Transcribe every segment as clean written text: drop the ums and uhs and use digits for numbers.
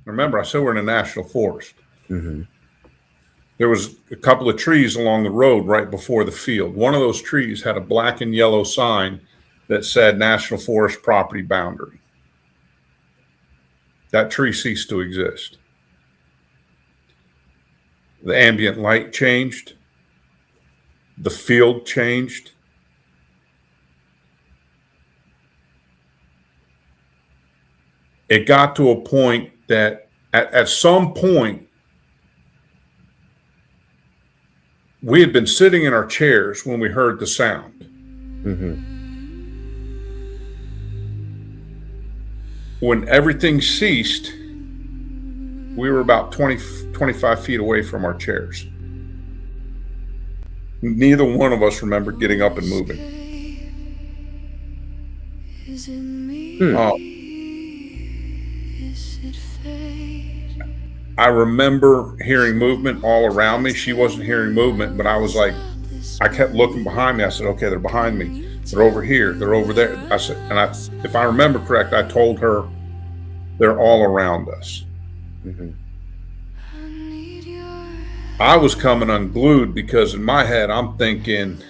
Remember, I said we're in a national forest. Mm-hmm. There was a couple of trees along the road right before the field. One of those trees had a black and yellow sign that said National Forest Property Boundary. That tree ceased to exist. The ambient light changed. The field changed. It got to a point that at some point, we had been sitting in our chairs when we heard the sound. Mm-hmm. When everything ceased, we were about 25 feet away from our chairs. Neither one of us remembered getting up and moving. I remember hearing movement all around me. She wasn't hearing movement, but I was like, I kept looking behind me. I said, okay, they're behind me. They're over here. They're over there. I said, if I remember correct, I told her they're all around us. Mm-hmm. I was coming unglued because in my head, I'm thinking,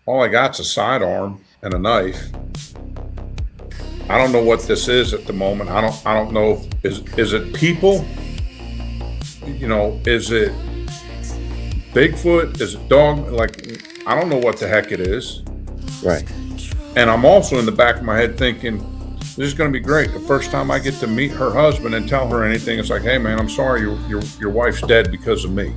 all I got's a sidearm and a knife. I don't know what this is at the moment. I don't know. Is it people? You know, is it Bigfoot? Is it dog? Like, I don't know what the heck it is. Right. And I'm also in the back of my head thinking, this is going to be great. The first time I get to meet her husband and tell her anything, it's like, hey man, I'm sorry, your wife's dead because of me.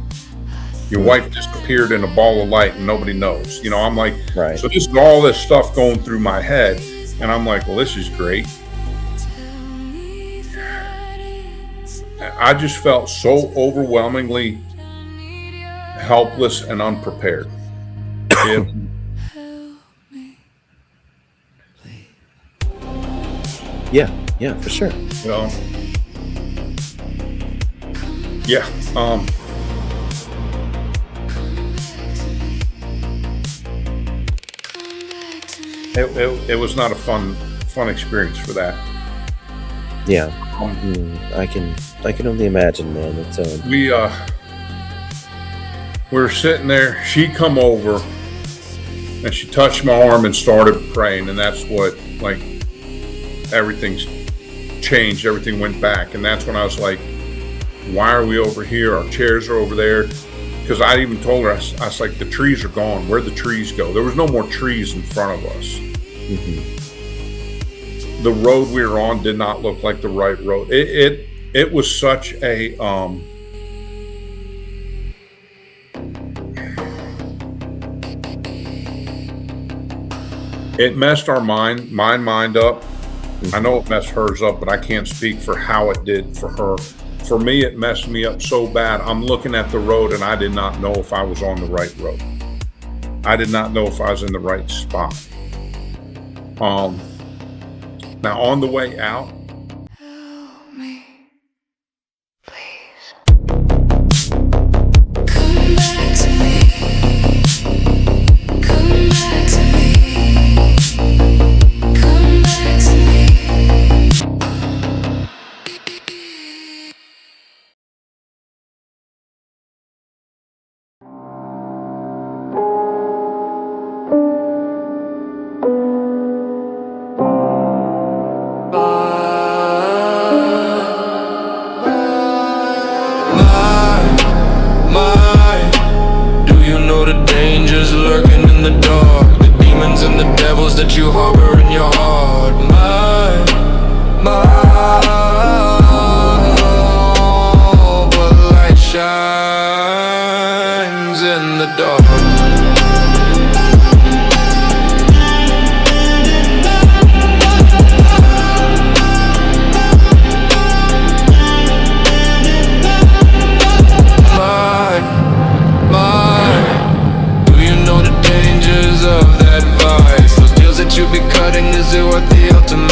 Your wife disappeared in a ball of light and nobody knows. You know, I'm like, right. So this is all this stuff going through my head. And I'm like, well, this is great. I just felt so overwhelmingly helpless and unprepared. Yeah, for sure. Well, yeah. It was not a fun experience for that. Yeah, I can only imagine, man. It's we were sitting there. She come over and she touched my arm and started praying, and that's what, like, everything's changed. Everything went back, and that's when I was like, "Why are we over here? Our chairs are over there." Because I even told her, I was like, the trees are gone. Where'd the trees go? There was no more trees in front of us. Mm-hmm. The road we were on did not look like the right road. It was such a it messed our mind up. Mm-hmm. I know it messed hers up, but I can't speak for how it did for her. For me, it messed me up so bad. I'm looking at the road and I did not know if I was on the right road. I did not know if I was in the right spot. Now on the way out, help me, please. Come back to me. Come back to me. Come back to me. That you harbor in your heart, but light shines in the dark. Do you know the dangers of that vice? That you'll be cutting, is it worth the ultimate?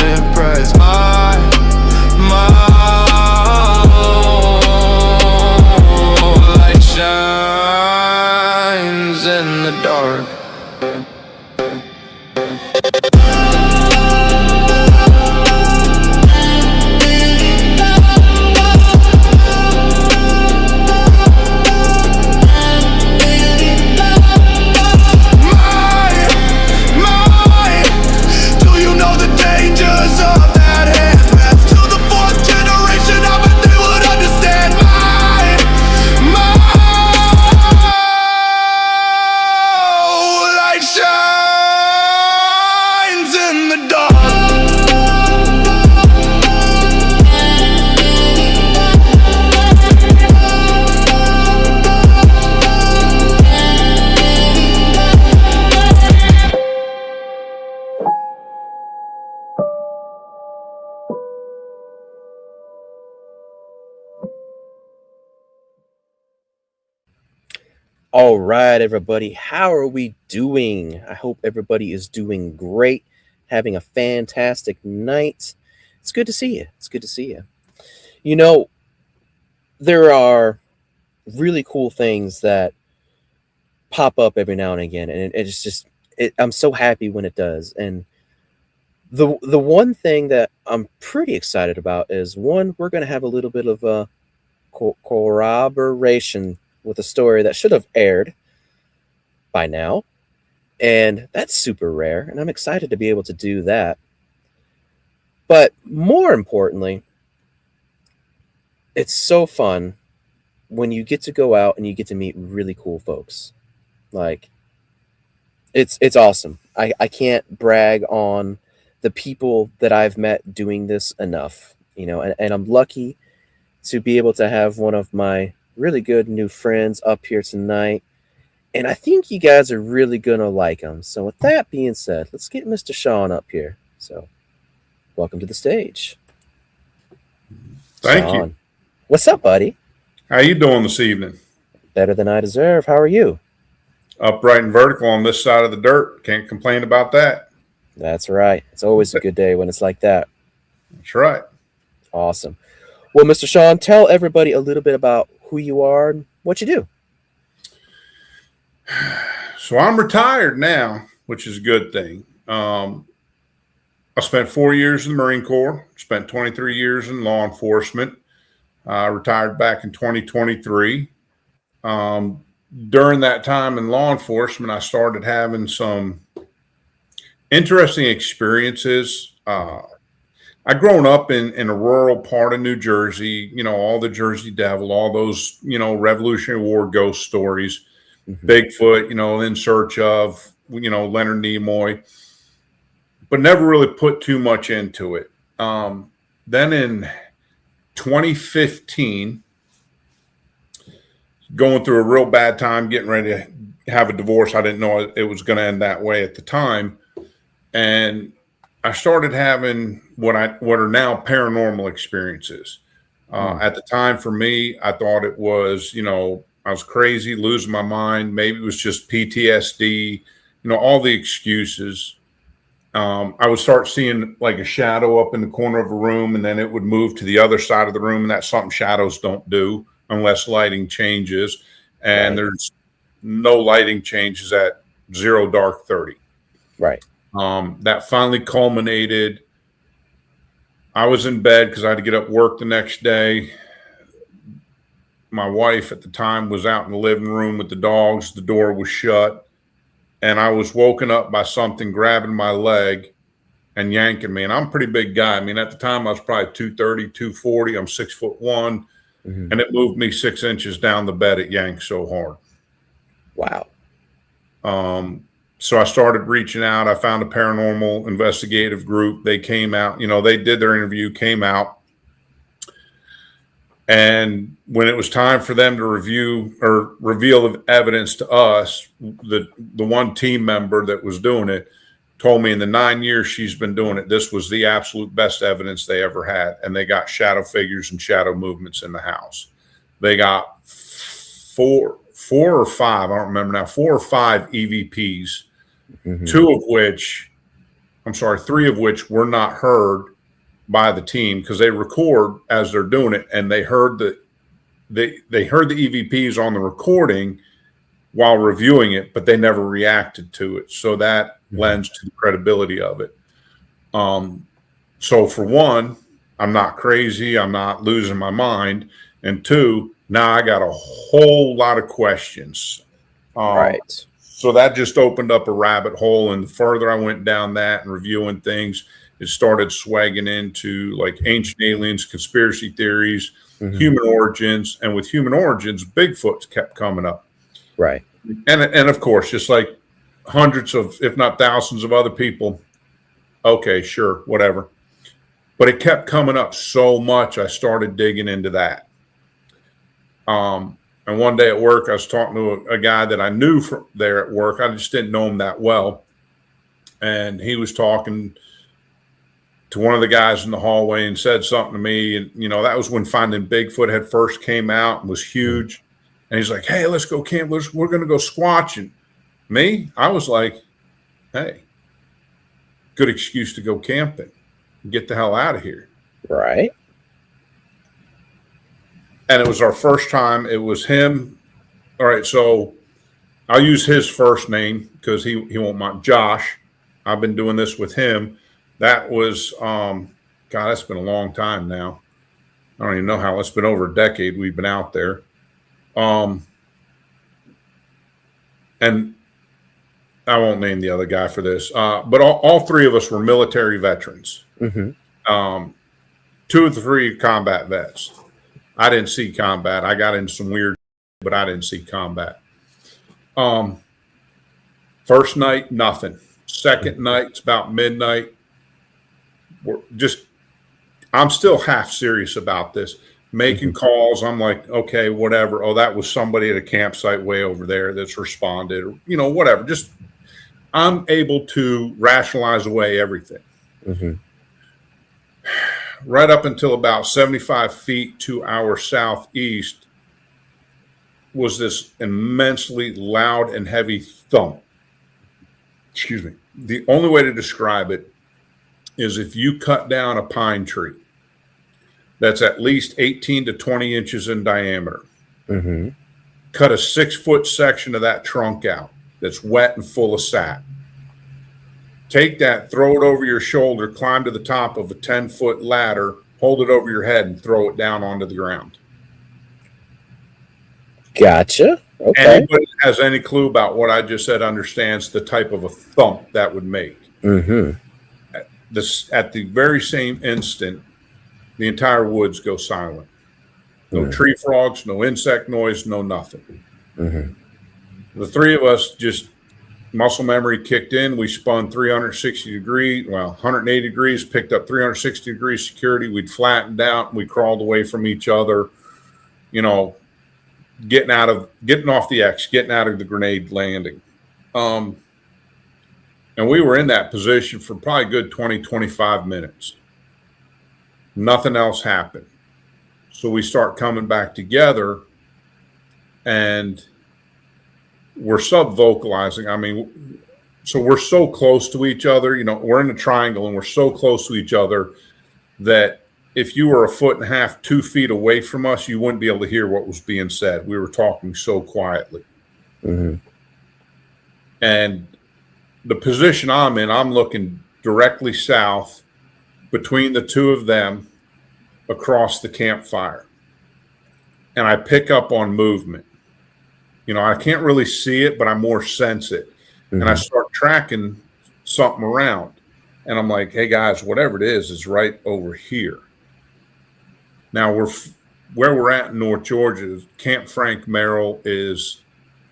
All right, everybody. How are we doing? I hope everybody is doing great, having a fantastic night. It's good to see you. It's good to see you. You know, there are really cool things that pop up every now and again, and it's just I'm so happy when it does. And the one thing that I'm pretty excited about is one, we're going to have a little bit of a corroboration with a story that should have aired by now. And that's super rare, and I'm excited to be able to do that. But more importantly, it's so fun when you get to go out and you get to meet really cool folks. Like, it's awesome. I can't brag on the people that I've met doing this enough, and I'm lucky to be able to have one of my really good new friends up here tonight. And I think you guys are really going to like him. So with that being said, let's get Mr. Shawn up here. So welcome to the stage. Thank you. Shawn. What's up, buddy? How you doing this evening? Better than I deserve. How are you? Upright and vertical on this side of the dirt. Can't complain about that. That's right. It's always a good day when it's like that. That's right. Awesome. Well, Mr. Shawn, tell everybody a little bit about who you are and what you do. So I'm retired now, which is a good thing. I spent 4 years in the Marine Corps, spent 23 years in law enforcement. Retired back in 2023. During that time in law enforcement, I started having some interesting experiences. I'd grown up in a rural part of New Jersey, all the Jersey Devil, all those, Revolutionary War ghost stories, Bigfoot, In Search Of, Leonard Nimoy, but never really put too much into it. Then in 2015, going through a real bad time, getting ready to have a divorce. I didn't know it was going to end that way at the time. And I started having what are now paranormal experiences. At the time, for me, I thought it was, I was crazy, losing my mind. Maybe it was just PTSD, all the excuses. I would start seeing like a shadow up in the corner of a room, and then it would move to the other side of the room. And that's something shadows don't do unless lighting changes. And there's no lighting changes at 0 dark 30. Right. That finally culminated. I was in bed because I had to get up work the next day. My wife at the time was out in the living room with the dogs. The door was shut. And I was woken up by something grabbing my leg and yanking me. And I'm a pretty big guy. I mean, at the time I was probably 230, 240. I'm 6'1". And it moved me 6 inches down the bed. It yanked so hard. Wow. So I started reaching out. I found a paranormal investigative group. They came out, they did their interview, came out. And when it was time for them to review or reveal the evidence to us, the one team member that was doing it told me in the 9 years she's been doing it, this was the absolute best evidence they ever had. And they got shadow figures and shadow movements in the house. They got four or five, I don't remember now, 4 or 5 EVPs, three of which were not heard by the team because they record as they're doing it. And they heard they heard the EVPs on the recording while reviewing it, but they never reacted to it. So that lends to the credibility of it. So for one, I'm not crazy. I'm not losing my mind. And two, now I got a whole lot of questions. Right. So that just opened up a rabbit hole. And the further I went down that and reviewing things, it started swagging into like ancient aliens, conspiracy theories, human origins. And with human origins, Bigfoot kept coming up. Right. And of course, just like hundreds of, if not thousands of other people, okay, sure, whatever. But it kept coming up so much, I started digging into that. And one day at work, I was talking to a guy that I knew from there at work. I just didn't know him that well. And he was talking to one of the guys in the hallway and said something to me. And, that was when Finding Bigfoot had first came out and was huge. And he's like, hey, let's go camp. We're going to go squatching. Me, I was like, hey, good excuse to go camping. Get the hell out of here. Right. And it was our first time. It was him. All right, so I'll use his first name because he won't mind. Josh. I've been doing this with him. That was, God, that's been a long time now. I don't even know how. It's been over a decade we've been out there. And I won't name the other guy for this, but all three of us were military veterans. Mm-hmm. 2 of the 3 combat vets. I didn't see combat. I got into some weird, but I didn't see combat. First night, nothing. Second night, it's about midnight. I'm still half serious about this. Making calls. I'm like, okay, whatever. Oh, that was somebody at a campsite way over there that's responded, or, whatever. Just, I'm able to rationalize away everything. Mm-hmm. Right up until about 75 feet to our southeast was this immensely loud and heavy thump. Excuse me. The only way to describe it is if you cut down a pine tree that's at least 18 to 20 inches in diameter, Mm-hmm. cut a 6-foot section of that trunk out that's wet and full of sap. Take that, throw it over your shoulder, climb to the top of a 10-foot ladder, hold it over your head, and throw it down onto the ground. Gotcha. Okay. Anybody that has any clue about what I just said understands the type of a thump that would make. Mm-hmm. At the very same instant, the entire woods go silent. No tree frogs, no insect noise, no nothing. Mm-hmm. The 3 of us just, muscle memory kicked in. We spun 180 degrees, picked up 360 degrees security. We'd flattened out. We crawled away from each other, getting off the X, getting out of the grenade landing. And we were in that position for probably a good 20, 25 minutes. Nothing else happened. So we start coming back together and we're sub-vocalizing. I mean, so we're so close to each other, we're in a triangle and we're so close to each other that if you were 1.5 feet, 2 feet away from us, you wouldn't be able to hear what was being said. We were talking so quietly. Mm-hmm. And the position I'm in, I'm looking directly south between the 2 of them across the campfire. And I pick up on movement. I can't really see it, but I more sense it. Mm-hmm. And I start tracking something around. And I'm like, hey, guys, whatever it is right over here. Now, where we're at in North Georgia, Camp Frank Merrill is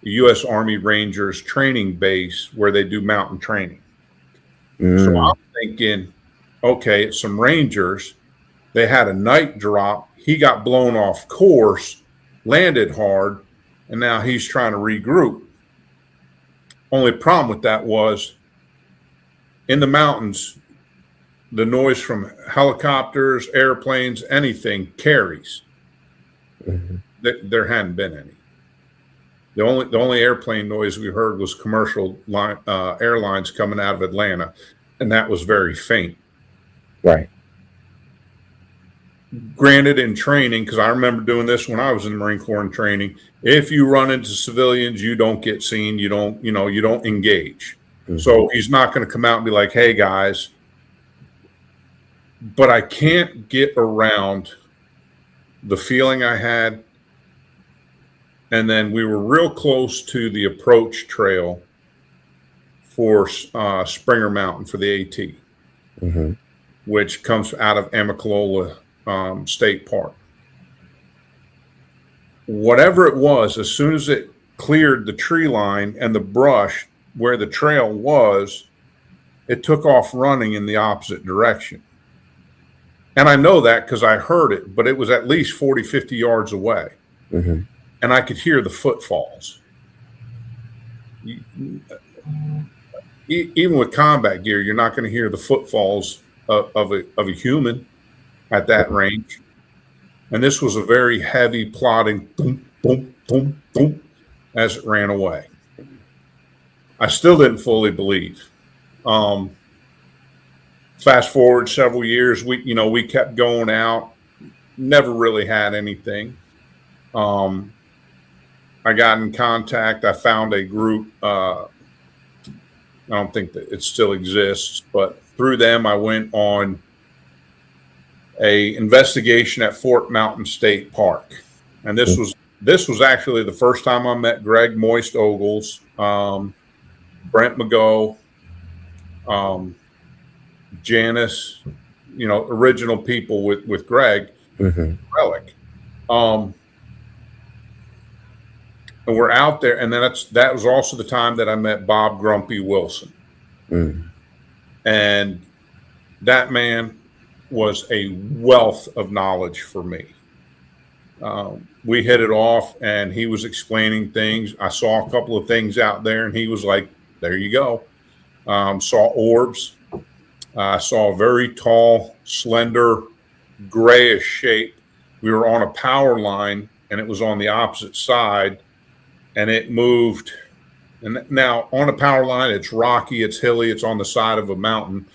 the U.S. Army Rangers training base where they do mountain training. So I'm thinking, okay, some Rangers, they had a night drop. He got blown off course, landed hard, and now he's trying to regroup. Only problem with that was in the mountains, the noise from helicopters, airplanes, anything carries. Mm-hmm. There hadn't been any. The only airplane noise we heard was commercial airlines coming out of Atlanta, and that was very faint. Right. Granted, in training, because I remember doing this when I was in the Marine Corps in training, if you run into civilians, you don't get seen, you don't engage. Mm-hmm. So he's not going to come out and be like, hey, guys. But I can't get around the feeling I had. And then we were real close to the approach trail for Springer Mountain for the AT, mm-hmm. which comes out of Amicalola State Park. Whatever it was, as soon as it cleared the tree line and the brush where the trail was, it took off running in the opposite direction. And I know that because I heard it, but it was at least 40, 50 yards away. Mm-hmm. And I could hear the footfalls. Even with combat gear, you're not going to hear the footfalls of a human at that range. And this was a very heavy, plodding, boom, boom, boom, boom, as it ran away. I still didn't fully believe. Fast forward several years, we kept going out, never really had anything. I got in contact. I found a group. I don't think that it still exists, but through them, I went on a investigation at Fort Mountain State Park, and this was actually the first time I met Greg Moist Ogles, Brent McGough, Janice, original people with Greg Relic. And we're out there, and then that was also the time that I met Bob Grumpy Wilson. And that man was a wealth of knowledge for me. We hit it off, and he was explaining things. I saw a couple of things out there, and he was like, there you go. Saw orbs. I saw a very tall, slender, grayish shape. We were on a power line, and it was on the opposite side, and it moved. And now on a power line, it's rocky, it's hilly, it's on the side of a mountain.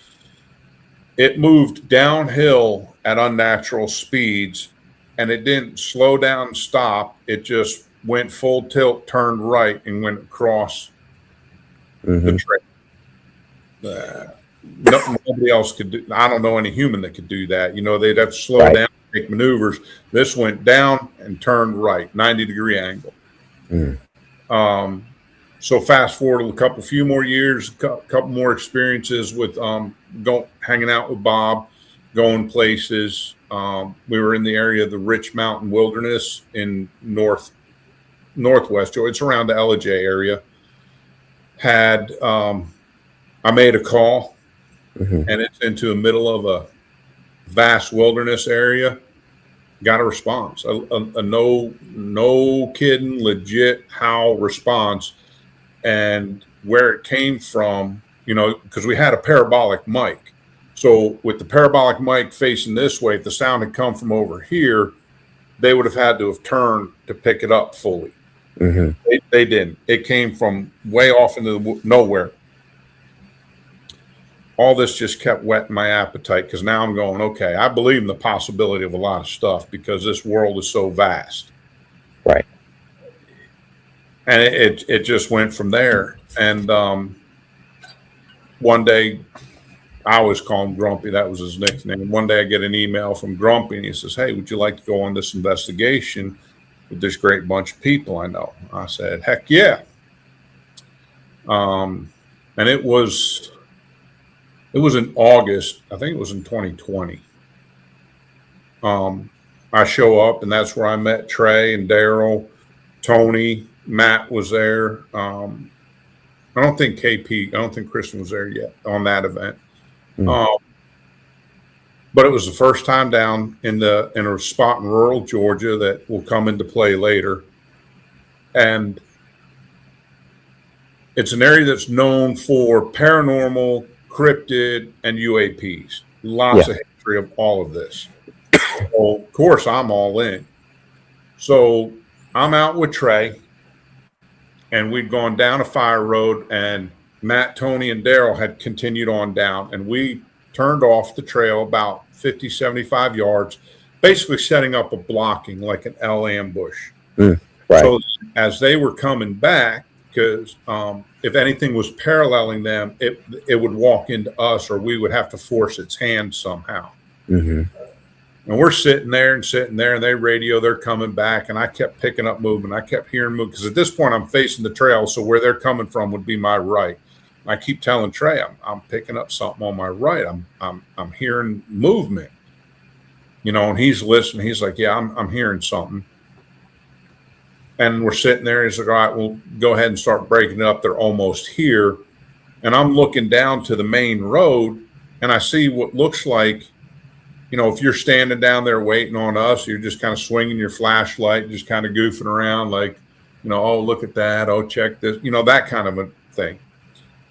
It moved downhill at unnatural speeds, and it didn't slow down and stop. It just went full tilt, turned right, and went across the trail. Nobody else could do. I don't know any human that could do that. They'd have to slow down, make maneuvers. This went down and turned right, 90-degree angle. So fast forward a few more years, couple more experiences with hanging out with Bob, going places. We were in the area of the Rich Mountain Wilderness in northwest. It's around the Ellijay area. I made a call, and it's into the middle of a vast wilderness area. Got a response, a no kidding, legit howl response. And where it came from, because we had a parabolic mic. So with the parabolic mic facing this way, if the sound had come from over here, they would have had to have turned to pick it up fully. They didn't. It came from way off into nowhere. All this just kept whetting my appetite, because now I'm going, okay, I believe in the possibility of a lot of stuff because this world is so vast. Right. And it just went from there. And one day, I always call him Grumpy. That was his nickname. One day I get an email from Grumpy, and he says, hey, would you like to go on this investigation with this great bunch of people I know? I said, heck yeah. And it was in August. I think it was in 2020. I show up, and that's where I met Trey and Daryl, Tony. Matt was there. I don't think Kristen was there yet on that event. But it was the first time down in a spot in rural Georgia that will come into play later. And it's an area that's known for paranormal, cryptid, and UAPs. Lots of history of all of this. So, of course, I'm all in. So I'm out with Trey, and we'd gone down a fire road, and Matt, Tony, and Daryl had continued on down, and we turned off the trail about 50, 75 yards, basically setting up a blocking like an L ambush. So as they were coming back, because if anything was paralleling them, it would walk into us, or we would have to force its hand somehow. And we're sitting there, and they radio, they're coming back, and I kept picking up movement. I kept hearing movement, because at this point I'm facing the trail, so where they're coming from would be my right. I keep telling Trey, I'm picking up something on my right. I'm hearing movement, and he's listening. He's like, yeah, I'm hearing something. And we're sitting there. He's like, all right, we'll go ahead and start breaking it up. They're almost here. And I'm looking down to the main road, and I see what looks like, if you're standing down there waiting on us, you're just kind of swinging your flashlight, just kind of goofing around like, oh, look at that. Oh, check this, that kind of a thing.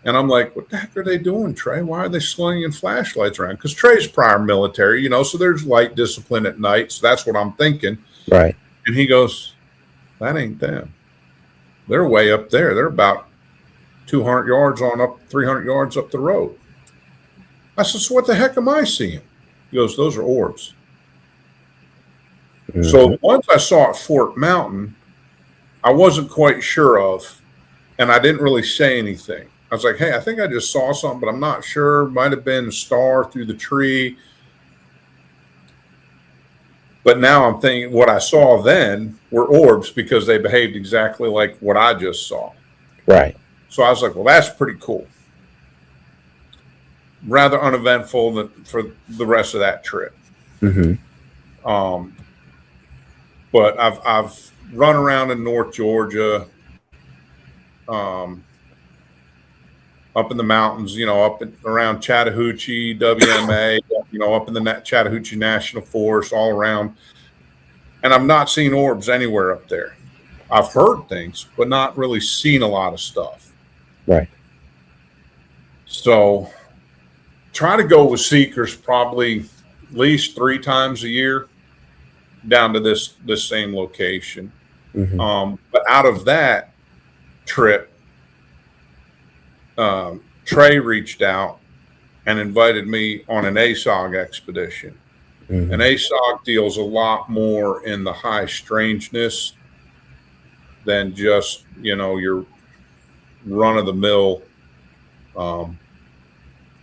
And I'm like, what the heck are they doing, Trey? Why are they slinging flashlights around? Because Trey's prior military, so there's light discipline at night. So that's what I'm thinking. Right. And he goes, that ain't them. They're way up there. They're about 200 yards on up, 300 yards up the road. I said, so what the heck am I seeing? He goes, those are orbs. Mm-hmm. So once I saw at Fort Mountain, I wasn't quite sure of, and I didn't really say anything. I was like, hey, I think I just saw something, but I'm not sure. Might have been a star through the tree. But now I'm thinking what I saw then were orbs because they behaved exactly like what I just saw. Right. So I was like, well, that's pretty cool. Rather uneventful for the rest of that trip. Mm-hmm. But I've run around in North Georgia, up in the mountains, up around Chattahoochee, WMA, up in the Chattahoochee National Forest, all around. And I've not seen orbs anywhere up there. I've heard things, but not really seen a lot of stuff. Right. So try to go with SEKRS probably at least 3 times a year down to this same location. Mm-hmm. But out of that trip, Trey reached out and invited me on an ASOG expedition. Mm-hmm. And ASOG deals a lot more in the high strangeness than just, your run-of-the-mill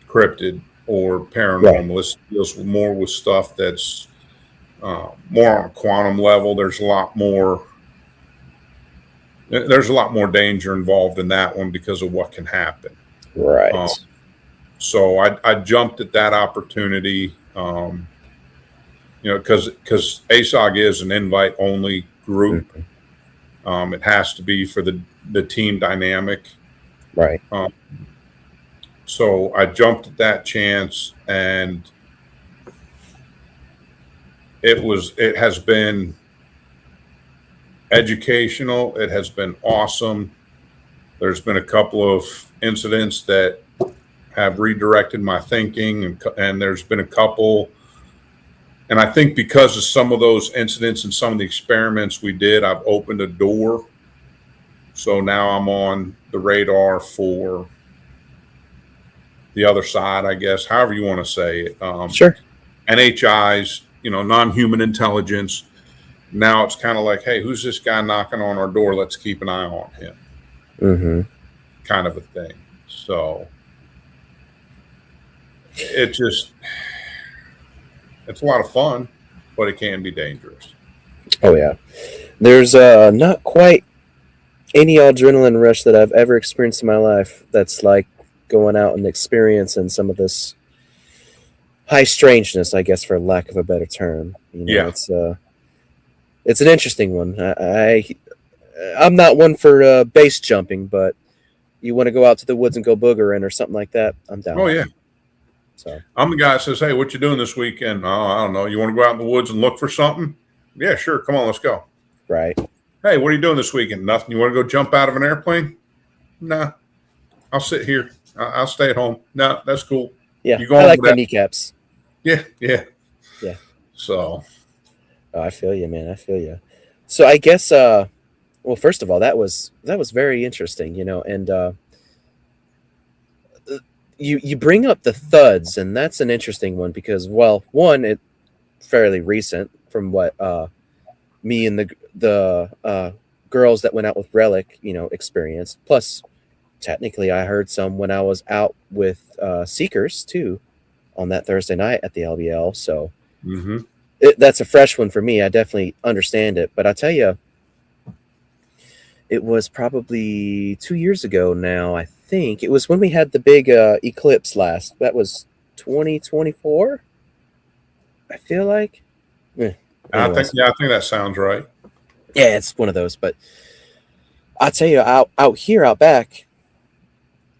cryptid or paranormal. Right. This deals more with stuff that's more on a quantum level. There's a lot more danger involved in that one because of what can happen. Right. So I jumped at that opportunity, because ASOG is an invite-only group. Mm-hmm. It has to be for the team dynamic. Right. So I jumped at that chance, and it has been educational. It has been awesome. There's been a couple of incidents that have redirected my thinking, and there's been a couple. And I think because of some of those incidents and some of the experiments we did, I've opened a door. So now I'm on the radar for the other side, I guess, however you want to say it. Sure. NHIs, non-human intelligence. Now it's kind of like, hey, who's this guy knocking on our door? Let's keep an eye on him. Mm-hmm. Kind of a thing. So it's a lot of fun, but it can be dangerous. Oh yeah. There's not quite any adrenaline rush that I've ever experienced in my life that's like going out and experiencing some of this high strangeness, I guess, for lack of a better term. Yeah. It's an interesting one. I'm not one for base jumping, but you want to go out to the woods and go boogering or something like that, I'm down. Oh yeah. So I'm the guy that says, hey, what you doing this weekend? Oh, I don't know. You want to go out in the woods and look for something? Yeah, sure. Come on, let's go. right. Hey, what are you doing this weekend? Nothing. You want to go jump out of an airplane? Nah. I'll sit here. I'll stay at home. No, that's cool. Yeah. You go I on like with my that? kneecaps. Yeah. Yeah. So Oh, I feel you, man. I feel you. So I guess well, first of all, that was very interesting, and you bring up the thuds, and that's an interesting one because, well, one, it's fairly recent from what me and the girls that went out with Relic, experienced. Plus, technically, I heard some when I was out with SEKRS too on that Thursday night at the LBL. So that's a fresh one for me. I definitely understand it, but I tell you, it was probably 2 years ago now. I think it was when we had the big eclipse last. That was 2024. I feel like. I think that sounds right. Yeah, it's one of those. But I tell you, out here, out back,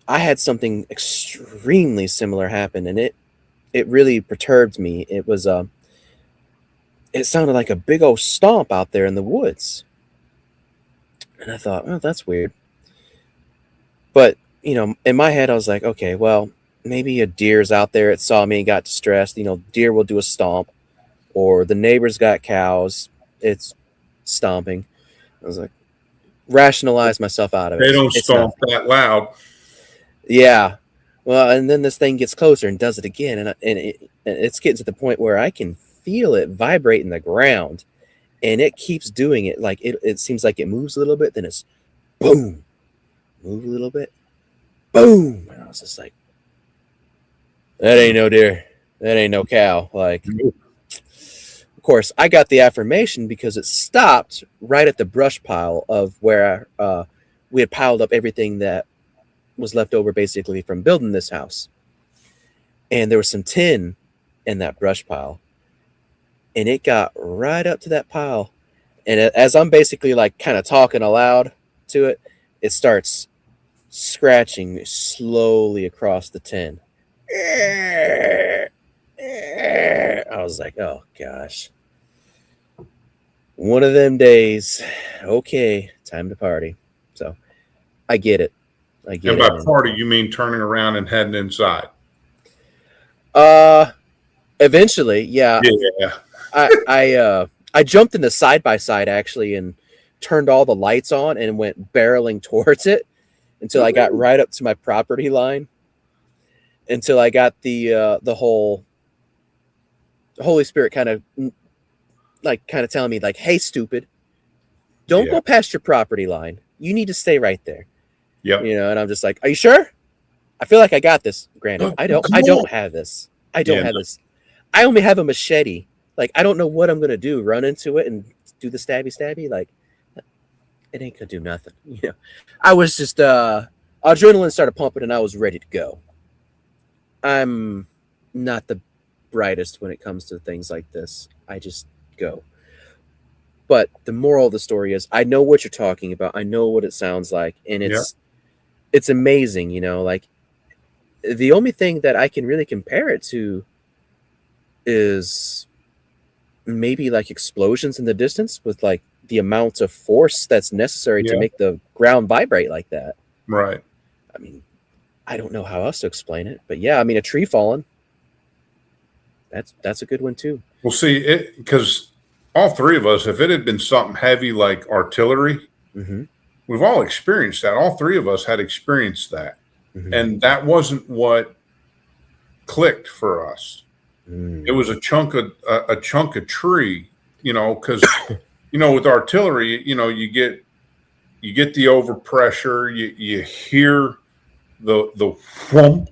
I had something extremely similar happen, and it really perturbed me. It was it sounded like a big old stomp out there in the woods. And I thought, oh, that's weird. But, in my head, I was like, okay, well, maybe a deer's out there. It saw me and got distressed. Deer will do a stomp. Or the neighbor's got cows. It's stomping. I was like, rationalize myself out of it. They don't It's stomp nothing. that loud. Yeah. Well, and then this thing gets closer and does it again, and it's getting to the point where I can feel it vibrate in the ground, and it keeps doing it. Like it seems like it moves a little bit, then it's boom, move a little bit, boom, and I was just like, that ain't no deer, that ain't no cow. Like, of course, I got the affirmation because it stopped right at the brush pile of where we had piled up everything that was left over basically from building this house. And there was some tin in that brush pile. And it got right up to that pile. And as I'm basically like kind of talking aloud to it, it starts scratching slowly across the tin. I was like, oh gosh. One of them days. Okay, time to party. So I get it. I get And it. by party, you mean turning around and heading inside? Eventually, yeah. Yeah. I jumped in the side by side actually and turned all the lights on and went barreling towards it until I got right up to my property line. Until I got the whole Holy Spirit kind of telling me like, "Hey, stupid, don't go past your property line. You need to stay right there." Yep. You know, and I'm just like, "Are you sure?" I feel like I got this. Granted, I don't have this. I don't have this. I only have a machete. Like, I don't know what I'm gonna do. Run into it and do the stabby. Like, it ain't gonna do nothing. You know, I was just adrenaline started pumping and I was ready to go. I'm not the brightest when it comes to things like this. I just go. But the moral of the story is, I know what you're talking about. I know what it sounds like, and it's amazing. You know, like the only thing that I can really compare it to is maybe like explosions in the distance with like the amount of force that's necessary to make the ground vibrate like that. Right. I mean, I don't know how else to explain it, but yeah, I mean, a tree falling. That's a good one too. Well, see, it because all three of us, if it had been something heavy like artillery, we've all experienced that. All three of us had experienced that, and that wasn't what clicked for us. It was a chunk of tree, you know, because you know with artillery, you know, you get the overpressure, you hear the whump,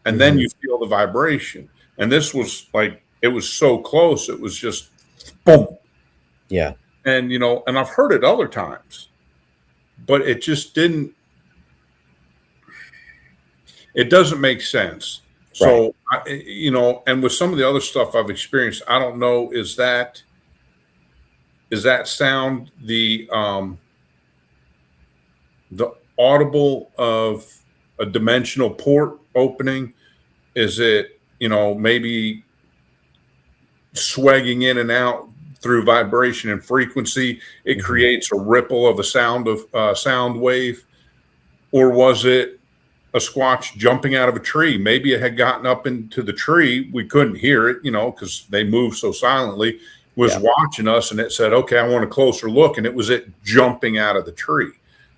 and then you feel the vibration. And this was like, it was so close, it was just boom. Yeah. And you know, and I've heard it other times, but it just didn't. It doesn't make sense. So, you know, and with some of the other stuff I've experienced, I don't know, is that sound the audible of a dimensional port opening? Is it, you know, maybe swagging in and out through vibration and frequency? It creates a ripple of a sound wave, or was it a squatch jumping out of a tree? Maybe it had gotten up into the tree. We couldn't hear it, you know, because they moved so silently. Was watching us, and it said, "Okay, I want a closer look," and it was it jumping out of the tree.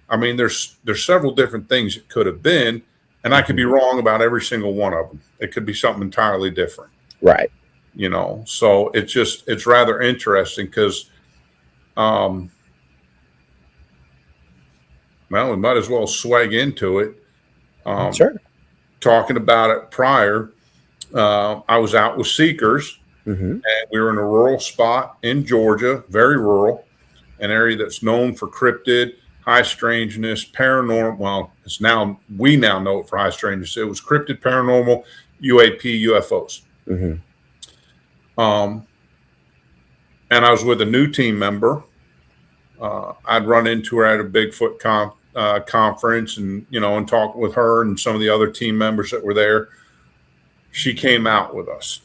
I mean, there's several different things it could have been, and I could be wrong about every single one of them. It could be something entirely different, right? You know, so it's rather interesting because, well, we might as well swag into it. Sure. Talking about it prior, I was out with SEKRS, and we were in a rural spot in Georgia, very rural, an area that's known for cryptid, high strangeness, paranormal. Well, we now know it for high strangeness. It was cryptid, paranormal, UAP, UFOs. And I was with a new team member. I'd run into her at a Bigfoot conference, and you know, and talking with her and some of the other team members that were there. She came out with us.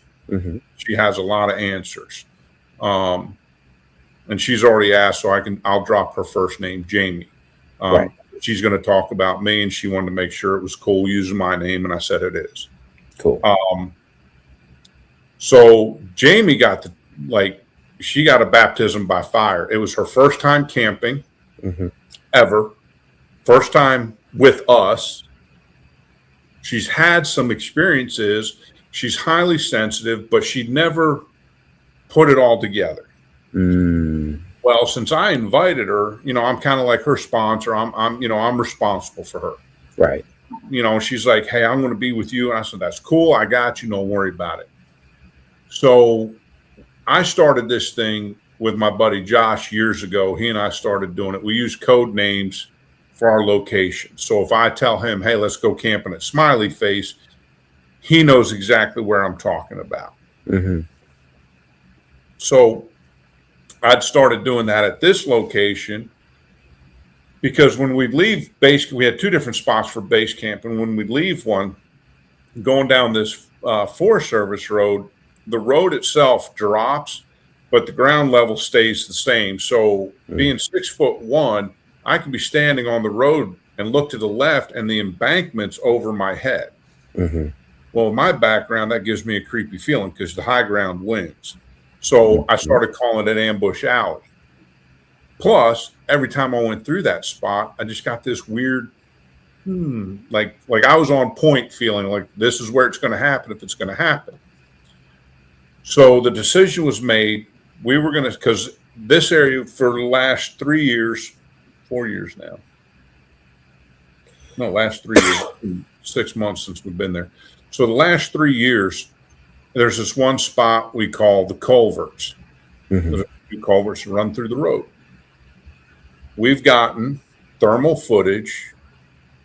She has a lot of answers, and she's already asked, so I'll drop her first name, Jammie. She's going to talk about me, and she wanted to make sure it was cool using my name, and I said it is. Cool. So Jammie got to like she got a baptism by fire. It was her first time camping ever, first time with us. She's had some experiences. She's highly sensitive, but she'd never put it all together. Well, since I invited her, I'm kind of like her sponsor. I'm responsible for her. Right. She's like, hey, I'm going to be with you. And I said, that's cool. I got you. Don't worry about it. So I started this thing with my buddy Josh years ago. He and I started doing it. We use code names for our location. So if I tell him, hey, let's go camping at Smiley Face, he knows exactly where I'm talking about. So I'd started doing that at this location because when we'd leave base, we had two different spots for base camp. And when we'd leave one, going down this Forest Service road, the road itself drops, but the ground level stays the same. So being 6'1", I can be standing on the road and look to the left and the embankment's over my head. Well, in my background, that gives me a creepy feeling because the high ground wins. So I started calling it Ambush Alley. Plus, every time I went through that spot, I just got this weird, like I was on point feeling like this is where it's going to happen if it's going to happen. So the decision was made. We were going to, because this area for the last 3 years, 4 years now. No, last 3 years, 6 months since we've been there. So the last 3 years, there's this one spot we call the culverts. There's a few culverts that run through the road. We've gotten thermal footage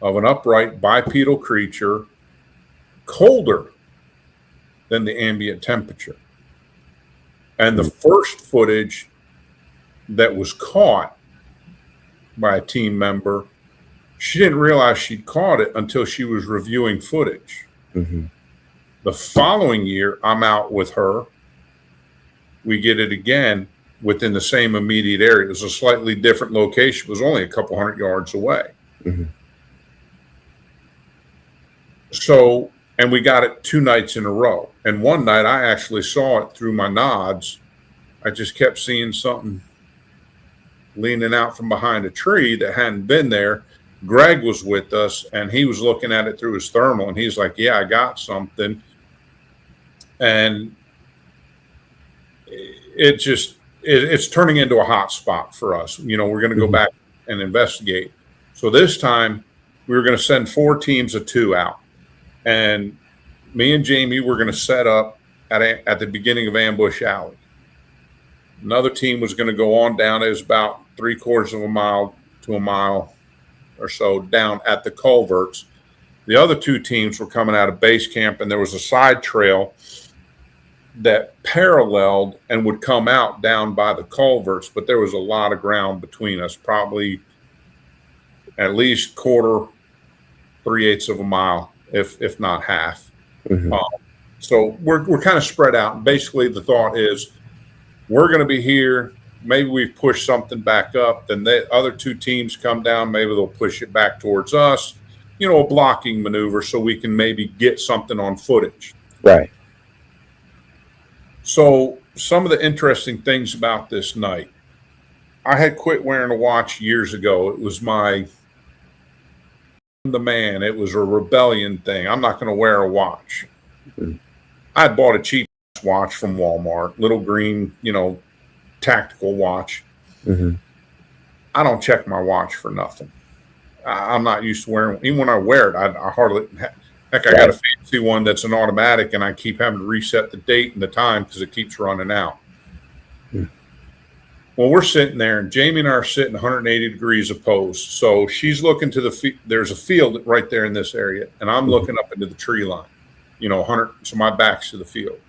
of an upright bipedal creature colder than the ambient temperature. And the first footage that was caught by a team member, she didn't realize she'd caught it until she was reviewing footage. The following year, I'm out with her. We get it again within the same immediate area. It was a slightly different location. It was only a couple 100 yards away. So, and we got it 2 nights in a row. And one night I actually saw it through my nods. I just kept seeing something leaning out from behind a tree that hadn't been there. Greg was with us and he was looking at it through his thermal and he's like, yeah, I got something. And it's turning into a hot spot for us. We're going to go back and investigate. So this time we were going to send 4 teams of 2 out. And me and Jammie were going to set up at the beginning of Ambush Alley. Another team was going to go on down. It was about 3/4 of a mile to a mile or so down at the culverts. The other 2 teams were coming out of base camp, and there was a side trail that paralleled and would come out down by the culverts, but there was a lot of ground between us, probably at least 1/4, 3/8 of a mile, if not half. So we're kind of spread out. And basically the thought is we're going to be here. Maybe we've pushed something back up. Then the other 2 teams come down. Maybe they'll push it back towards us, a blocking maneuver so we can maybe get something on footage. Right. So some of the interesting things about this night, I had quit wearing a watch years ago. It was the man. It was a rebellion thing. I'm not going to wear a watch. I had bought a cheap watch from Walmart, little green, tactical watch. I don't check my watch for nothing. I'm not used to wearing, even when I wear it, I hardly, heck, I got a fancy one that's an automatic and I keep having to reset the date and the time because it keeps running out. Well, we're sitting there and Jammie and I are sitting 180 degrees opposed. So she's looking to there's a field right there in this area and I'm looking up into the tree line, 100. So my back's to the field.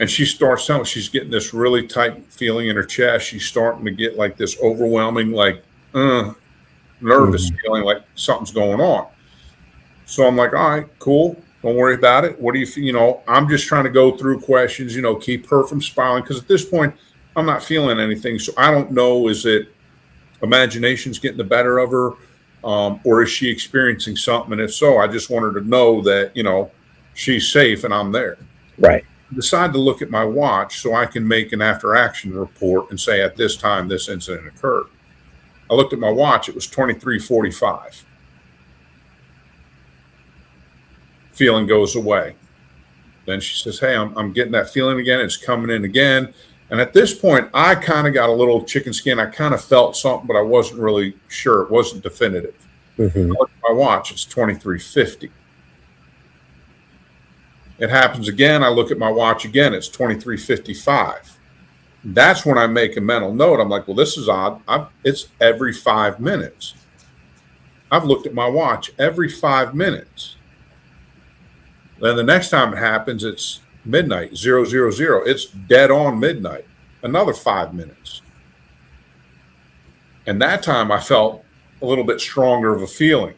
And she starts telling me she's getting this really tight feeling in her chest. She's starting to get like this overwhelming, like nervous feeling like something's going on. So I'm like, all right, cool. Don't worry about it. What do you, I'm just trying to go through questions, keep her from spiraling. Because at this point, I'm not feeling anything. So I don't know, is it imagination's getting the better of her? Or is she experiencing something? And if so, I just want her to know that, she's safe and I'm there. Right. decide to look at my watch so I can make an after action report and say at this time this incident occurred. I looked at my watch, it was 23:45. Feeling goes away. Then she says, hey, I'm getting that feeling again. It's coming in again. And at this point, I kind of got a little chicken skin. I kind of felt something, but I wasn't really sure. It wasn't definitive. Mm-hmm. I look at my watch, it's 23:50. It happens again. I look at my watch again, it's 23:55. That's when I make a mental note. I'm like, well, this is odd. It's every 5 minutes. I've looked at my watch every 5 minutes. Then the next time it happens, it's midnight, 000. It's dead on midnight, another 5 minutes. And that time I felt a little bit stronger of a feeling.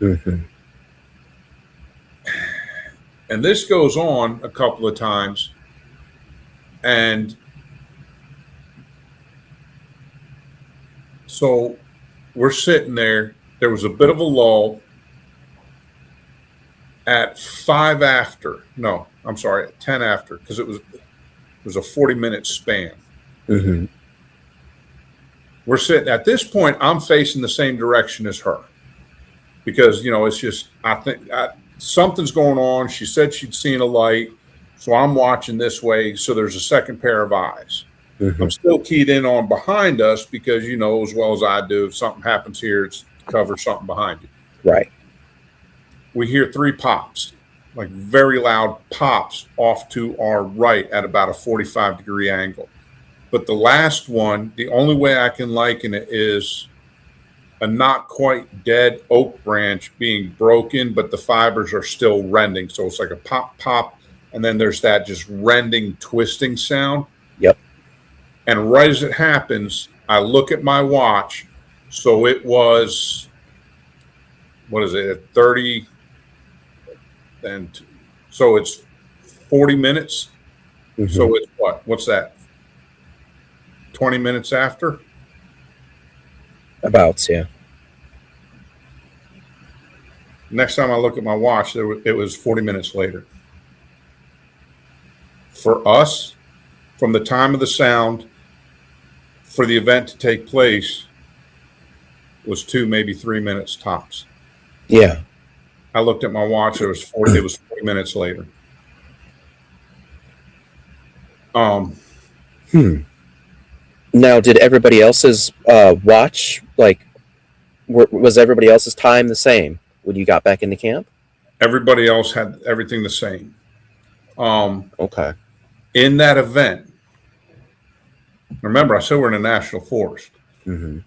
Mm-hmm. And this goes on a couple of times. And so we're sitting there. There was a bit of a lull. At 5 after, no, I'm sorry, at 10 after, because it was a 40-minute span. Mm-hmm. We're sitting at this point. I'm facing the same direction as her because it's just I think something's going on. She said she'd seen a light, so I'm watching this way. So there's a second pair of eyes. Mm-hmm. I'm still keyed in on behind us because as well as I do, if something happens here, it's cover something behind you. Right. We hear 3 pops, like very loud pops off to our right at about a 45-degree angle. But the last one, the only way I can liken it is a not quite dead oak branch being broken, but the fibers are still rending. So it's like a pop, pop, and then there's that just rending, twisting sound. Yep. And right as it happens, I look at my watch. So it was, what is it, 30... And so it's 40 minutes. Mm-hmm. So it's what's that? 20 minutes after? About, yeah. Next time I look at my watch, it was 40 minutes later. For us, from the time of the sound, for the event to take place, was 2, maybe 3 minutes tops. Yeah. I looked at my watch. It was 40 minutes later. Now, did everybody else's watch, was everybody else's time the same when you got back into camp? Everybody else had everything the same. Okay. In that event, remember, I said we're in a national forest. Mm-hmm.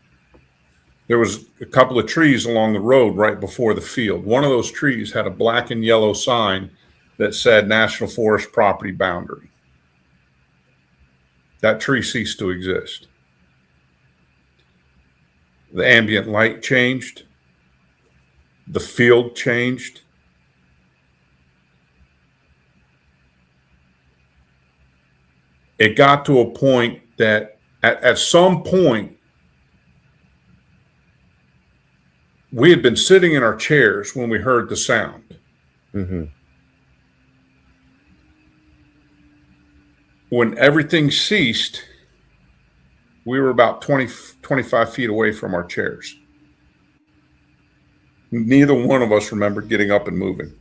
There was a couple of trees along the road right before the field. One of those trees had a black and yellow sign that said National Forest Property Boundary. That tree ceased to exist. The ambient light changed. The field changed. It got to a point that at some point, we had been sitting in our chairs when we heard the sound. Mm-hmm. When everything ceased, we were about 25 feet away from our chairs. Neither one of us remembered getting up and moving.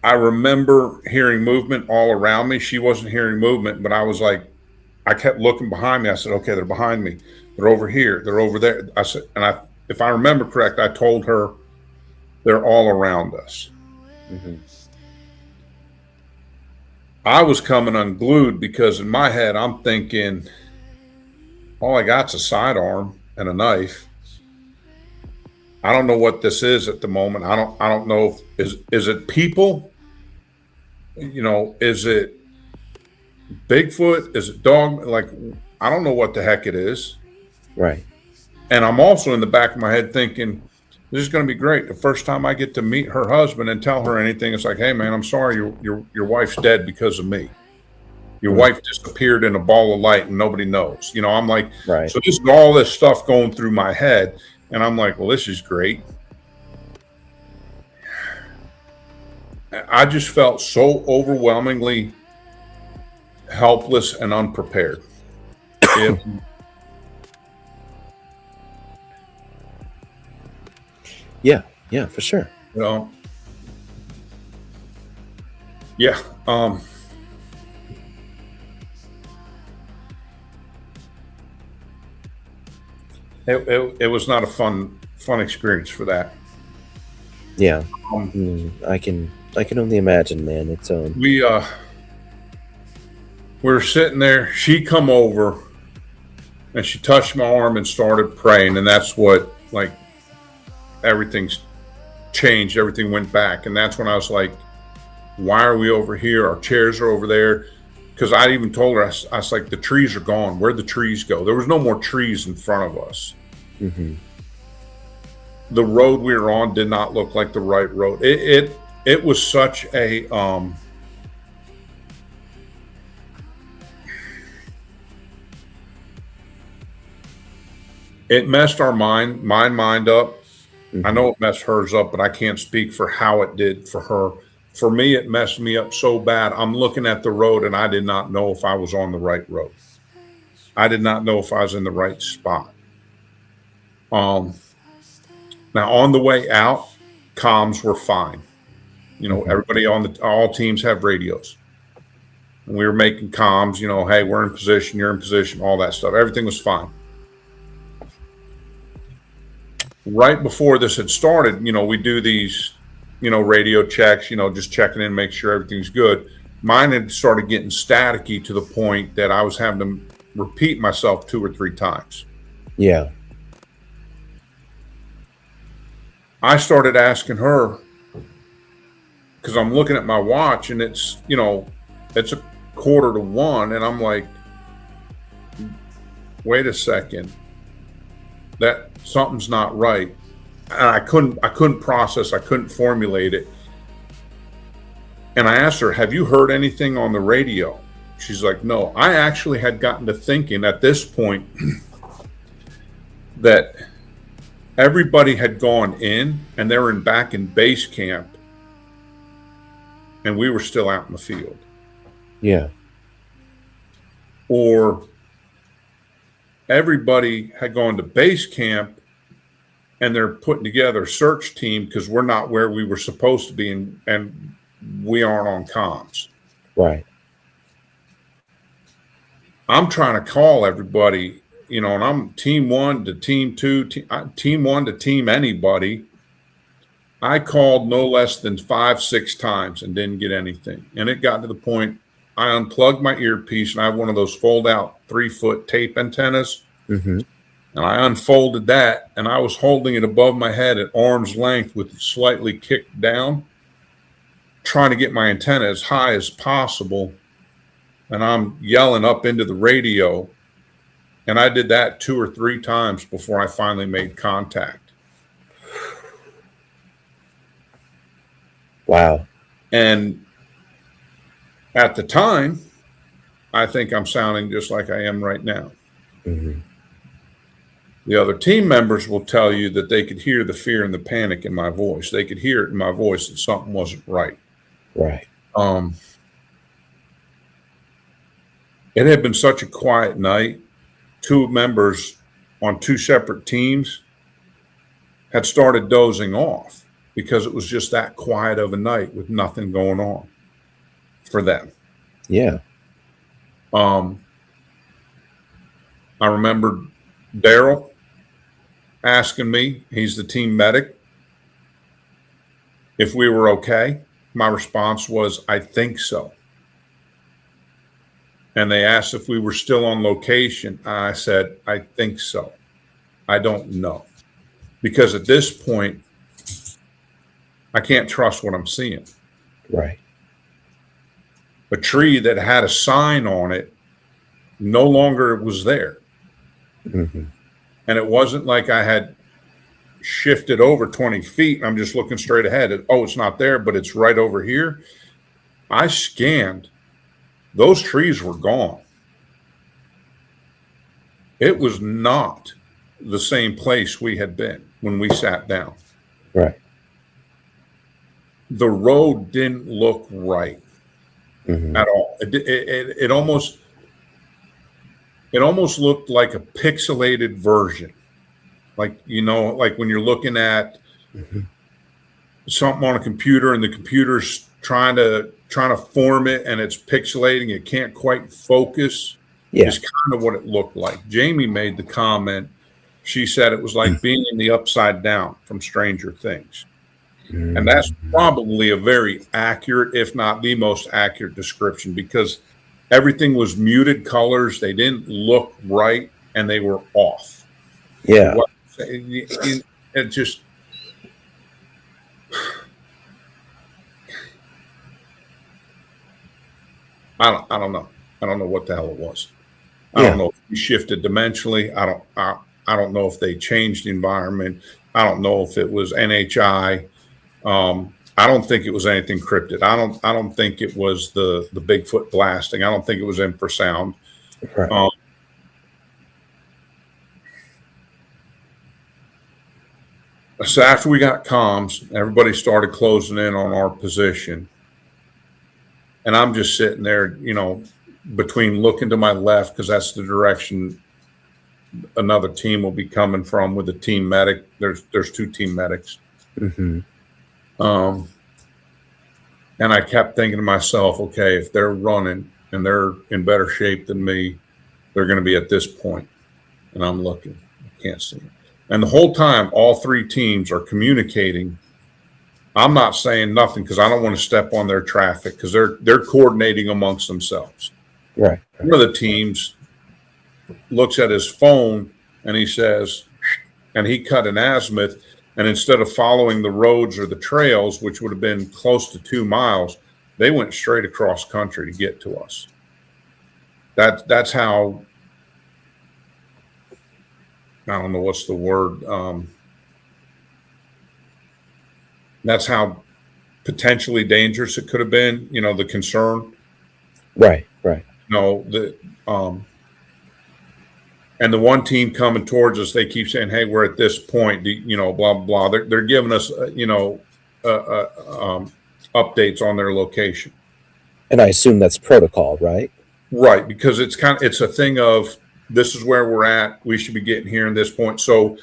I remember hearing movement all around me. She wasn't hearing movement, but I was like, I kept looking behind me. I said, okay, they're behind me. They're over here. They're over there. I said, if I remember correct, I told her they're all around us. Mm-hmm. I was coming unglued because in my head, I'm thinking, all I got's a sidearm and a knife. I don't know what this is at the moment. I don't know if is it people? Is it Bigfoot? Is it dog? I don't know what the heck it is. Right. And I'm also in the back of my head thinking, this is going to be great. The first time I get to meet her husband and tell her anything, it's like, hey man, I'm sorry, your wife's dead because of me. Your wife disappeared in a ball of light and nobody knows. I'm like, right. So this is all this stuff going through my head. And I'm like, well, this is great. I just felt so overwhelmingly helpless and unprepared. It, Yeah, for sure. you know, yeah. It was not a fun experience for that. Yeah. Um, I can only imagine, man. It's we were sitting there. She come over and she touched my arm and started praying, and that's what, like, everything's changed. Everything went back, and that's when I was like, "Why are we over here? Our chairs are over there." Because I even told her, I was like, "The trees are gone. Where'd the trees go?" There was no more trees in front of us. mhm. The road we were on did not look like the right road. It was such a it messed my mind up. I know it messed hers up, but I can't speak for how it did for her. For me, it messed me up so bad. I'm looking at the road and I did not know if I was on the right road. I did not know if I was in the right spot. Now on the way out, comms were fine. You know, everybody all teams have radios. And we were making comms, you know, hey, we're in position, you're in position, all that stuff. Everything was fine. Right before this had started, you know, we do these, you know, radio checks, you know, just checking in, make sure everything's good. Mine had started getting staticky to the point that I was having to repeat myself 2 or 3 times. Yeah. I started asking her, because I'm looking at my watch and it's, you know, it's 1:45, and I'm like, wait a second, that something's not right. And I couldn't process, I couldn't formulate it. And I asked her, have you heard anything on the radio? She's like, no. I actually had gotten to thinking at this point that everybody had gone in and they were back in base camp and we were still out in the field. Yeah. Or everybody had gone to base camp and they're putting together a search team because we're not where we were supposed to be, and we aren't on comms. Right. I'm trying to call everybody, you know, and I'm team 1 to team 2, team 1 to team anybody. I called no less than 5-6 times and didn't get anything. And it got to the point I unplugged my earpiece, and I have one of those fold out 3-foot tape antennas. Mm-hmm. And I unfolded that, and I was holding it above my head at arm's length with it slightly kicked down, trying to get my antenna as high as possible. And I'm yelling up into the radio. And I did that 2 or 3 times before I finally made contact. Wow. And at the time, I think I'm sounding just like I am right now. Mm-hmm. The other team members will tell you that they could hear the fear and the panic in my voice. They could hear it in my voice that something wasn't right. Right. It had been such a quiet night. 2 members on 2 separate teams had started dozing off because it was just that quiet of a night with nothing going on for them. Yeah. I remember Daryl asking me, he's the team medic, if we were okay. My response was, I think so. And they asked if we were still on location. I said, I think so. I don't know. Because at this point, I can't trust what I'm seeing. Right. A tree that had a sign on it no longer was there. Mm-hmm. And it wasn't like I had shifted over 20 feet. And I'm just looking straight ahead. Oh, it's not there, but it's right over here. I scanned. Those trees were gone. It was not the same place we had been when we sat down. Right. The road didn't look right at all. It almost looked like a pixelated version. Like, like when you're looking at something on a computer and the computer's trying to form it and it's pixelating, it can't quite focus. Yeah. Is kind of what it looked like. Jammie made the comment. She said it was like being in the Upside Down from Stranger Things. And that's probably a very accurate, if not the most accurate description, because everything was muted colors. They didn't look right and they were off. Yeah. It just, I don't know. I don't know what the hell it was. I don't know if we shifted dimensionally. I don't know if they changed the environment. I don't know if it was NHI. I don't think it was anything cryptid. I don't think it was the Bigfoot blasting. I don't think it was infrasound. Right. So after we got comms, everybody started closing in on our position. And I'm just sitting there, between looking to my left, because that's the direction another team will be coming from with a team medic. There's two team medics. And I kept thinking to myself, okay, if they're running and they're in better shape than me, they're going to be at this point. And I'm looking, I can't see it. And the whole time, all three teams are communicating. I'm not saying nothing because I don't want to step on their traffic because they're coordinating amongst themselves. Right. One of the teams looks at his phone and he says, and he cut an azimuth, and instead of following the roads or the trails, which would have been close to 2 miles, they went straight across country to get to us. That's how, I don't know what's the word. That's how potentially dangerous it could have been, the concern. Right. And the one team coming towards us, they keep saying, hey, we're at this point, blah, blah. They're giving us, updates on their location. And I assume that's protocol, right? Right. Because it's a thing of, this is where we're at. We should be getting here at this point. So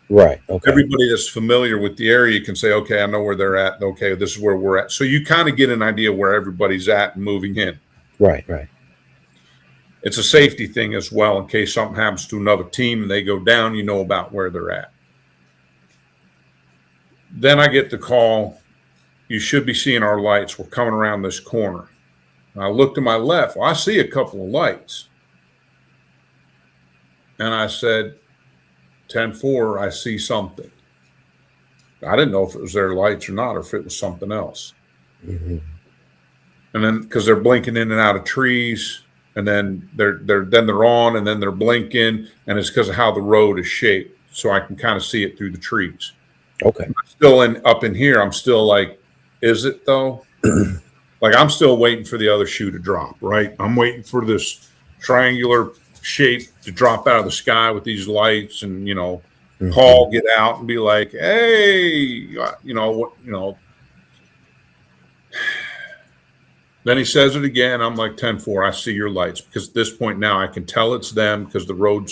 right. Okay. Everybody that's familiar with the area can say, okay, I know where they're at. Okay, this is where we're at. So you kind of get an idea where everybody's at and moving in. Right. It's a safety thing as well. In case something happens to another team and they go down, you know about where they're at. Then I get the call, you should be seeing our lights. We're coming around this corner. And I look to my left. Well, I see a couple of lights. And I said, 10-4, I see something. I didn't know if it was their lights or not, or if it was something else. And then, because they're blinking in and out of trees, and then they're on, and then they're blinking, and it's because of how the road is shaped, so I can kind of see it through the trees. Okay. Still up in here, I'm still like, is it though? Like I'm still waiting for the other shoe to drop. Right, I'm waiting for this triangular shape to drop out of the sky with these lights, and Paul get out and be like, hey, Then he says it again. I'm like, 10-4, I see your lights, because at this point now I can tell it's them, because the road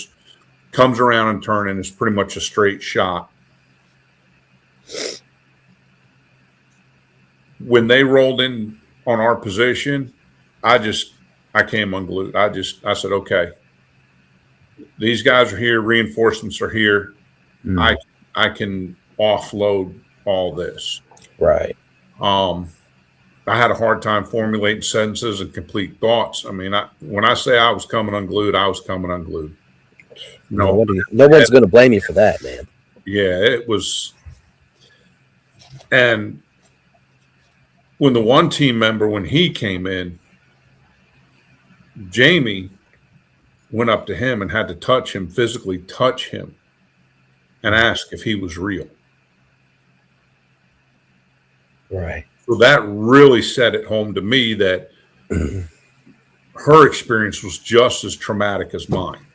comes around and turns, and it's pretty much a straight shot. When they rolled in on our position, I came unglued. I said, okay, these guys are here, reinforcements are here. I can offload all this. Right. I had a hard time formulating sentences and complete thoughts. I mean, when I say I was coming unglued, I was coming unglued. No one's going to blame you for that, man. Yeah, it was. And when the one team member, when he came in, Jammie went up to him and had to physically touch him and ask if he was real. Right. So that really set it home to me that her experience was just as traumatic as mine.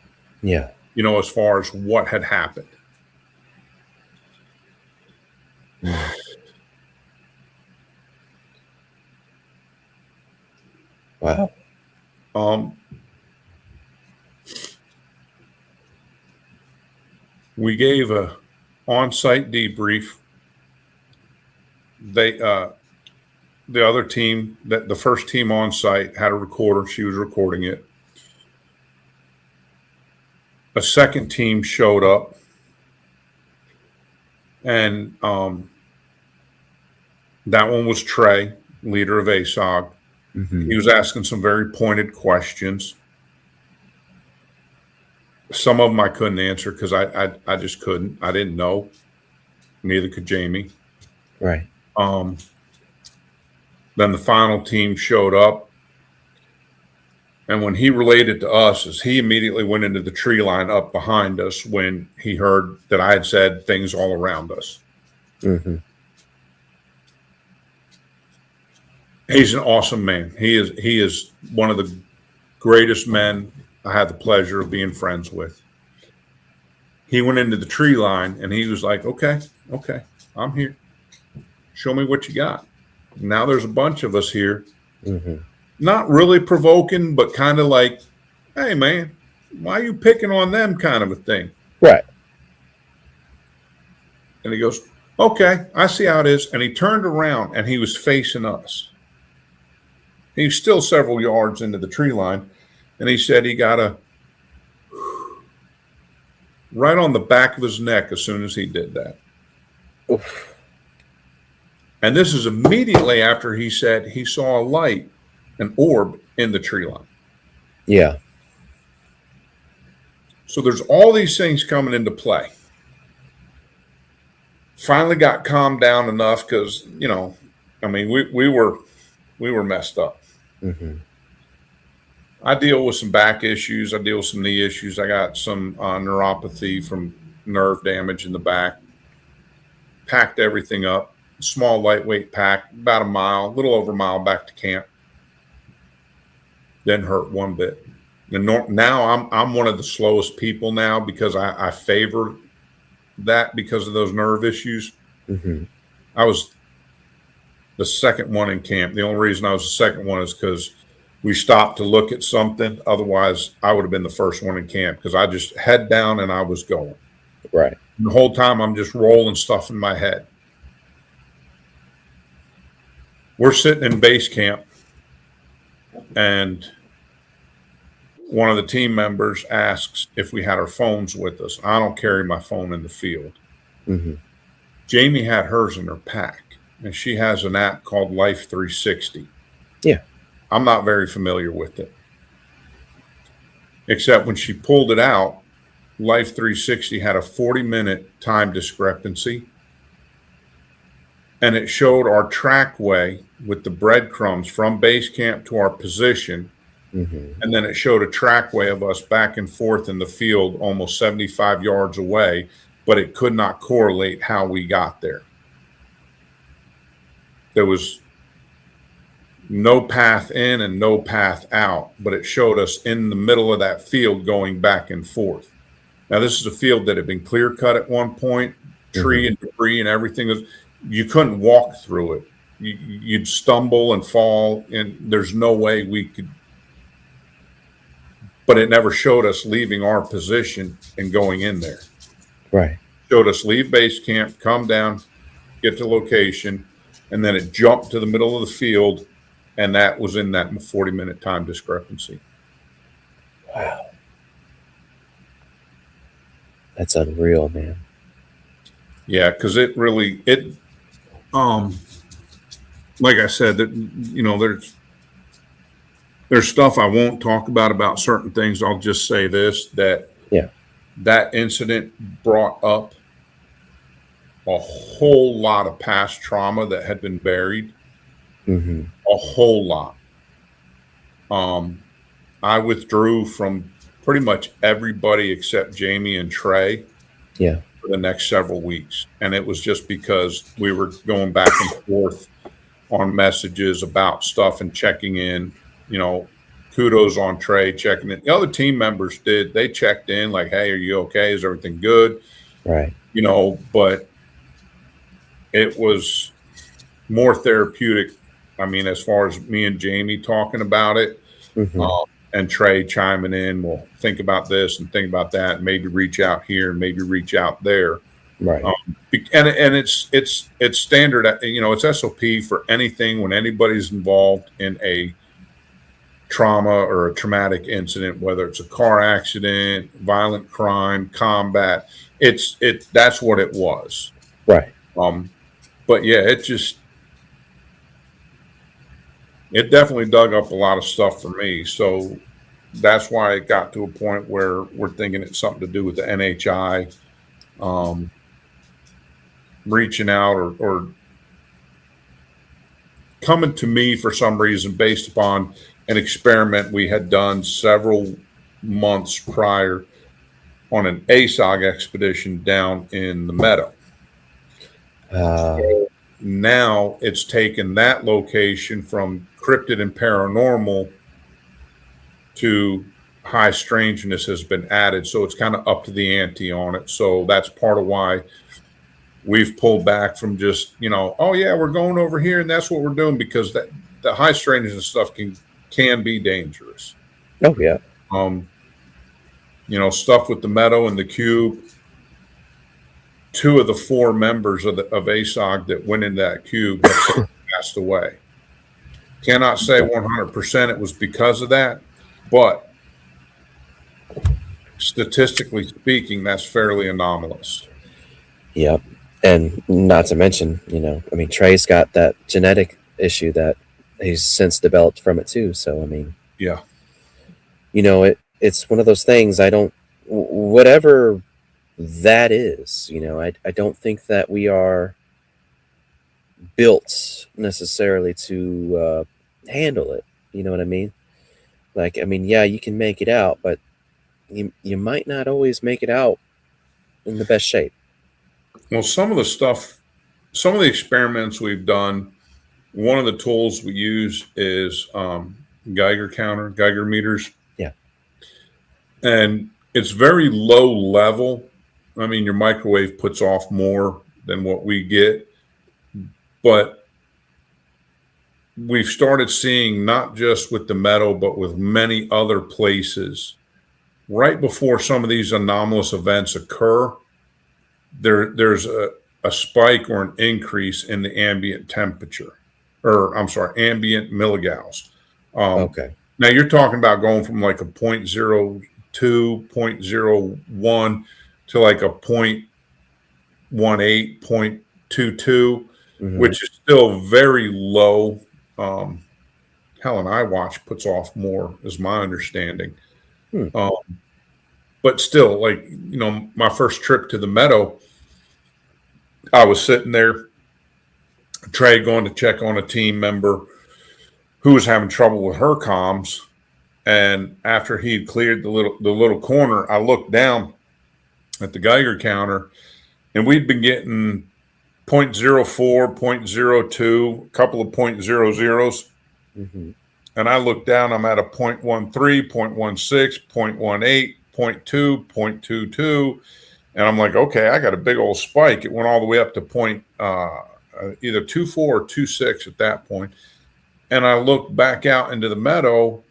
Yeah. as far as what had happened. Wow. We gave a on-site debrief. The other team, the first team on site, had a recorder. She was recording it. A second team showed up, and that one was Trey, leader of ASOG. Mm-hmm. He was asking some very pointed questions. Some of them I couldn't answer because I just couldn't. I didn't know. Neither could Jammie. Right. Then the final team showed up. And when he related to us, is he immediately went into the tree line up behind us when he heard that I had said things all around us. Mm-hmm. He's an awesome man. He is one of the greatest men I had the pleasure of being friends with. He went into the tree line and he was like, okay, I'm here. Show me what you got. Now there's a bunch of us here. Mm-hmm. Not really provoking, but kind of like, hey, man, why are you picking on them kind of a thing? Right. And he goes, okay, I see how it is. And he turned around and he was facing us. He was still several yards into the tree line. And he said he got a right on the back of his neck as soon as he did that. Oof. And this is immediately after he said he saw a light, an orb in the tree line. Yeah. So there's all these things coming into play. Finally got calmed down enough because, we were messed up. Mm-hmm. I deal with some back issues. I deal with some knee issues. I got some neuropathy from nerve damage in the back. Packed everything up. Small, lightweight pack, about a little over a mile back to camp. Didn't hurt one bit. And now I'm one of the slowest people now because I favor that because of those nerve issues. Mm-hmm. I was the second one in camp. The only reason I was the second one is because we stopped to look at something. Otherwise, I would have been the first one in camp because I just head down and I was going. Right. And the whole time I'm just rolling stuff in my head. We're sitting in base camp, and one of the team members asks if we had our phones with us. I don't carry my phone in the field. Mm-hmm. Jammie had hers in her pack, and she has an app called Life360. Yeah. I'm not very familiar with it, except when she pulled it out, Life360 had a 40-minute time discrepancy, and it showed our trackway with the breadcrumbs from base camp to our position. Mm-hmm. And then it showed a trackway of us back and forth in the field almost 75 yards away, but it could not correlate how we got there. There was no path in and no path out, but it showed us in the middle of that field going back and forth. Now, this is a field that had been clear cut at one point, tree and debris and everything. You couldn't walk through it. You'd stumble and fall, and there's no way we could. But it never showed us leaving our position and going in there. Right. Showed us leave base camp, come down, get to location, and then it jumped to the middle of the field, and that was in that 40-minute time discrepancy. Wow. That's unreal, man. Yeah, because like I said, that there's stuff I won't talk about certain things. I'll just say this, that incident brought up a whole lot of past trauma that had been buried. Mm-hmm. A whole lot. I withdrew from pretty much everybody except Jammie and Trey. Yeah. For the next several weeks. And it was just because we were going back and forth on messages about stuff and checking in, kudos on Trey checking in. The other team members did. They checked in like, hey, are you okay? Is everything good? Right. But it was more therapeutic. I mean, as far as me and Jammie talking about it, Hmm. and Trey chiming in, well, think about this and think about that, and maybe reach out here and maybe reach out there. Right. And it's standard, it's SOP for anything when anybody's involved in a trauma or a traumatic incident, whether it's a car accident, violent crime, combat. That's what it was. Right. But yeah, it definitely dug up a lot of stuff for me. So that's why it got to a point where we're thinking it's something to do with the NHI, reaching out or coming to me for some reason based upon an experiment we had done several months prior on an ASOG expedition down in the meadow. So now it's taken that location from cryptid and paranormal to high strangeness has been added. So it's kind of up to the ante on it. So that's part of why we've pulled back from just, oh yeah, we're going over here and that's what we're doing, because that the high strangeness stuff can be dangerous. Oh yeah. Stuff with the meadow and the cube. 2 of the 4 members of ASOG that went in that cube have passed away. Cannot say 100% it was because of that, but statistically speaking, that's fairly anomalous. Yep. And not to mention, Trey's got that genetic issue that he's since developed from it too. So, Yeah. It's one of those things. Whatever that is, I don't think that we are built necessarily to handle it. You know what I mean? Yeah, you can make it out, but you might not always make it out in the best shape. Well, some of the experiments we've done, one of the tools we use is Geiger meters. Yeah. And it's very low level. I mean, your microwave puts off more than what we get, but we've started seeing, not just with the meadow, but with many other places, right before some of these anomalous events occur, there's a spike or an increase in the ambient temperature, or I'm sorry, ambient milligauss. Okay. Now you're talking about going from like a 0.02, 0.01 to like a 0.18, 0.22, which is still very low. Helen iWatch puts off more, is my understanding. But still, my first trip to the meadow, I was sitting there, Trey going to check on a team member who was having trouble with her comms. And after he had cleared the little corner, I looked down at the Geiger counter, and we'd been getting 0.04, 0.02, a couple of 0.00s. And I looked down, I'm at a 0.13, 0.16, 0.18, 0.2, 0.22. And I'm like, okay, I got a big old spike. It went all the way up to either 2.4 or 2.6 at that point. And I looked back out into the meadow,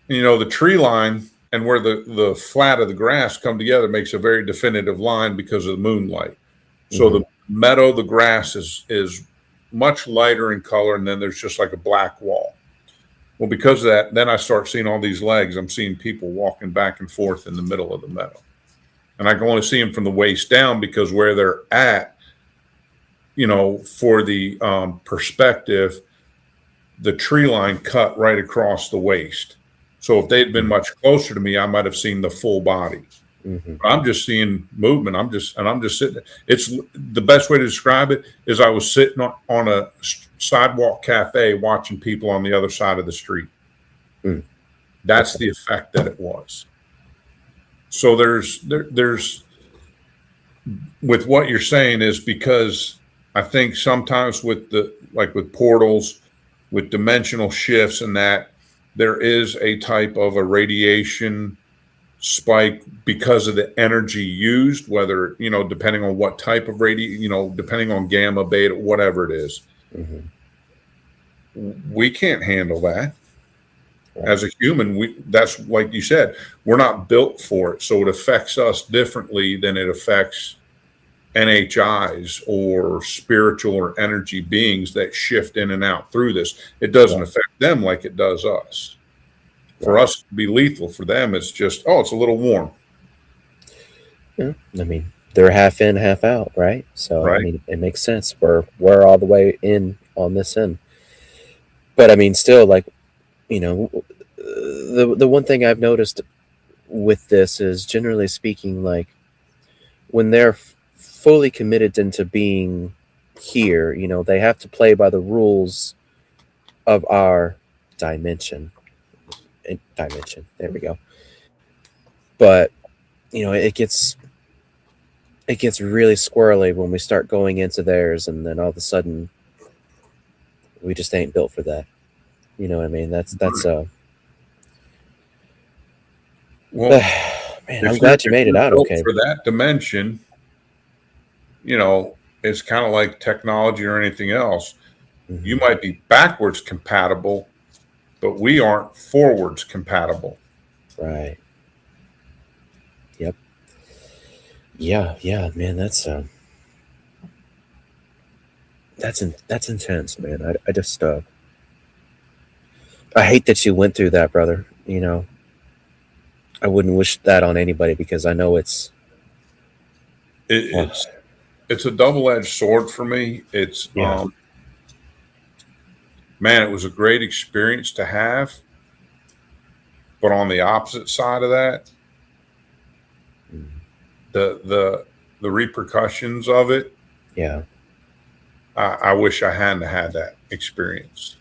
the tree line and where the flat of the grass come together makes a very definitive line because of the moonlight. So the meadow, the grass is much lighter in color, and then there's just like a black wall. Well, because of that, then I start seeing all these legs. I'm seeing people walking back and forth in the middle of the meadow. And I can only see them from the waist down, because where they're at, for the perspective, the tree line cut right across the waist. So if they'd been much closer to me, I might have seen the full body. I'm just seeing movement. I'm just sitting there. It's the best way to describe it is I was sitting on a sidewalk cafe watching people on the other side of the street. That's the effect that it was. So there's with what you're saying, is because I think sometimes with with portals, with dimensional shifts and that, there is a type of a radiation spike because of the energy used, whether, depending on what type of depending on gamma, beta, whatever it is. Mm-hmm. We can't handle that. Right. As a human, that's like you said, we're not built for it. So it affects us differently than it affects NHIs or spiritual or energy beings that shift in and out through this. It doesn't affect them like it does us. For Right. us to be lethal, for them, it's just, it's a little warm. Yeah. I mean, they're half in, half out, right? So I Right. mean, it makes sense. We're all the way in on this end. But I mean, still, like, the one thing I've noticed with this is, generally speaking, like, when they're fully committed into being here, they have to play by the rules of our dimension. There we go. But it gets really squirrely when we start going into theirs, and then all of a sudden we just ain't built for that. You know what I mean? That's Well, man, I'm glad you made it out okay. For that dimension, it's kind of like technology or anything else. Mm-hmm. You might be backwards compatible, but we aren't forwards compatible. Right. Yep. Yeah, man, that's intense, man. I just I hate that you went through that, brother. I wouldn't wish that on anybody, because I know it's a double-edged sword for me. It's man, it was a great experience to have, but on the opposite side of that, the repercussions of it, I wish I hadn't had that experience.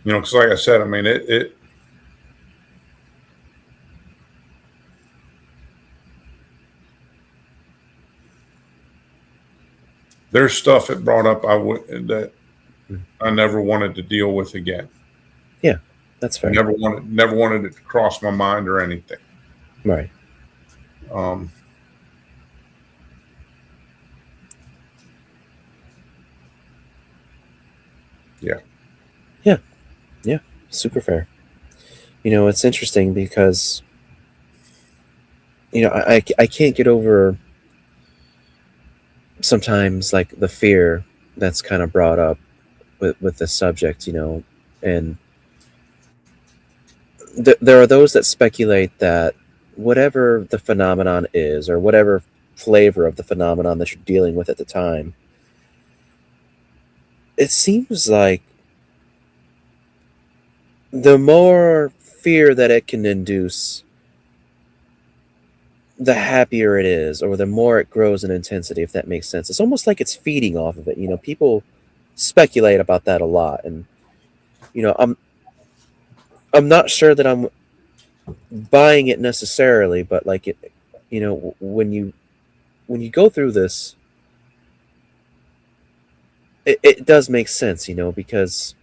Because like I said, I mean, it there's stuff it brought up that I never wanted to deal with again. Yeah, that's fair. Never wanted it to cross my mind or anything. Right. Yeah, super fair. It's interesting because I can't get over sometimes, like, the fear that's kind of brought up with the subject, and there are those that speculate that whatever the phenomenon is, or whatever flavor of the phenomenon that you're dealing with at the time, it seems like the more fear that it can induce, the happier it is, or the more it grows in intensity, if that makes sense. It's almost like it's feeding off of it. People speculate about that a lot, and I'm not sure that I'm buying it necessarily, but like it, when you go through this, it does make sense, because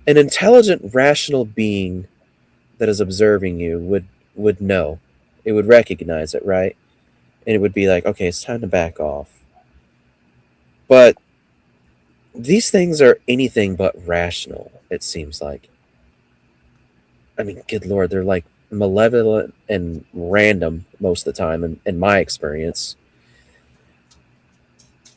an intelligent, rational being that is observing you would know. It would recognize it, right? And it would be like, okay, it's time to back off. But these things are anything but rational, it seems like. I mean, good Lord, they're like malevolent and random most of the time, in my experience.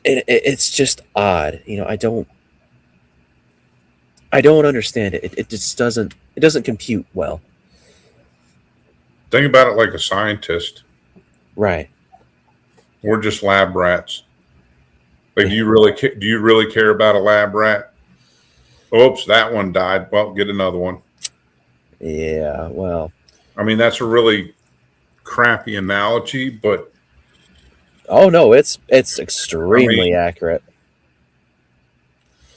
And it's just odd. I don't understand it. It just doesn't compute well. Think about it like a scientist. Right. We're just lab rats. Like, do you really care about a lab rat? Oops, that one died. Well, get another one. Yeah, well, I mean, that's a really crappy analogy, but oh no, it's extremely accurate.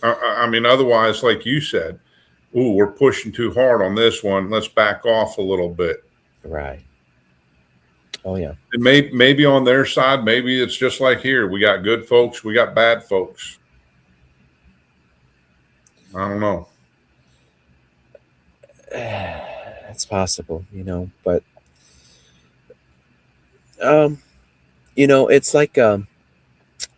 I mean, otherwise, like you said, ooh, we're pushing too hard on this one. Let's back off a little bit. Right. Oh yeah. And maybe on their side, maybe it's just like here. We got good folks, we got bad folks. I don't know. It's possible, but um, it's like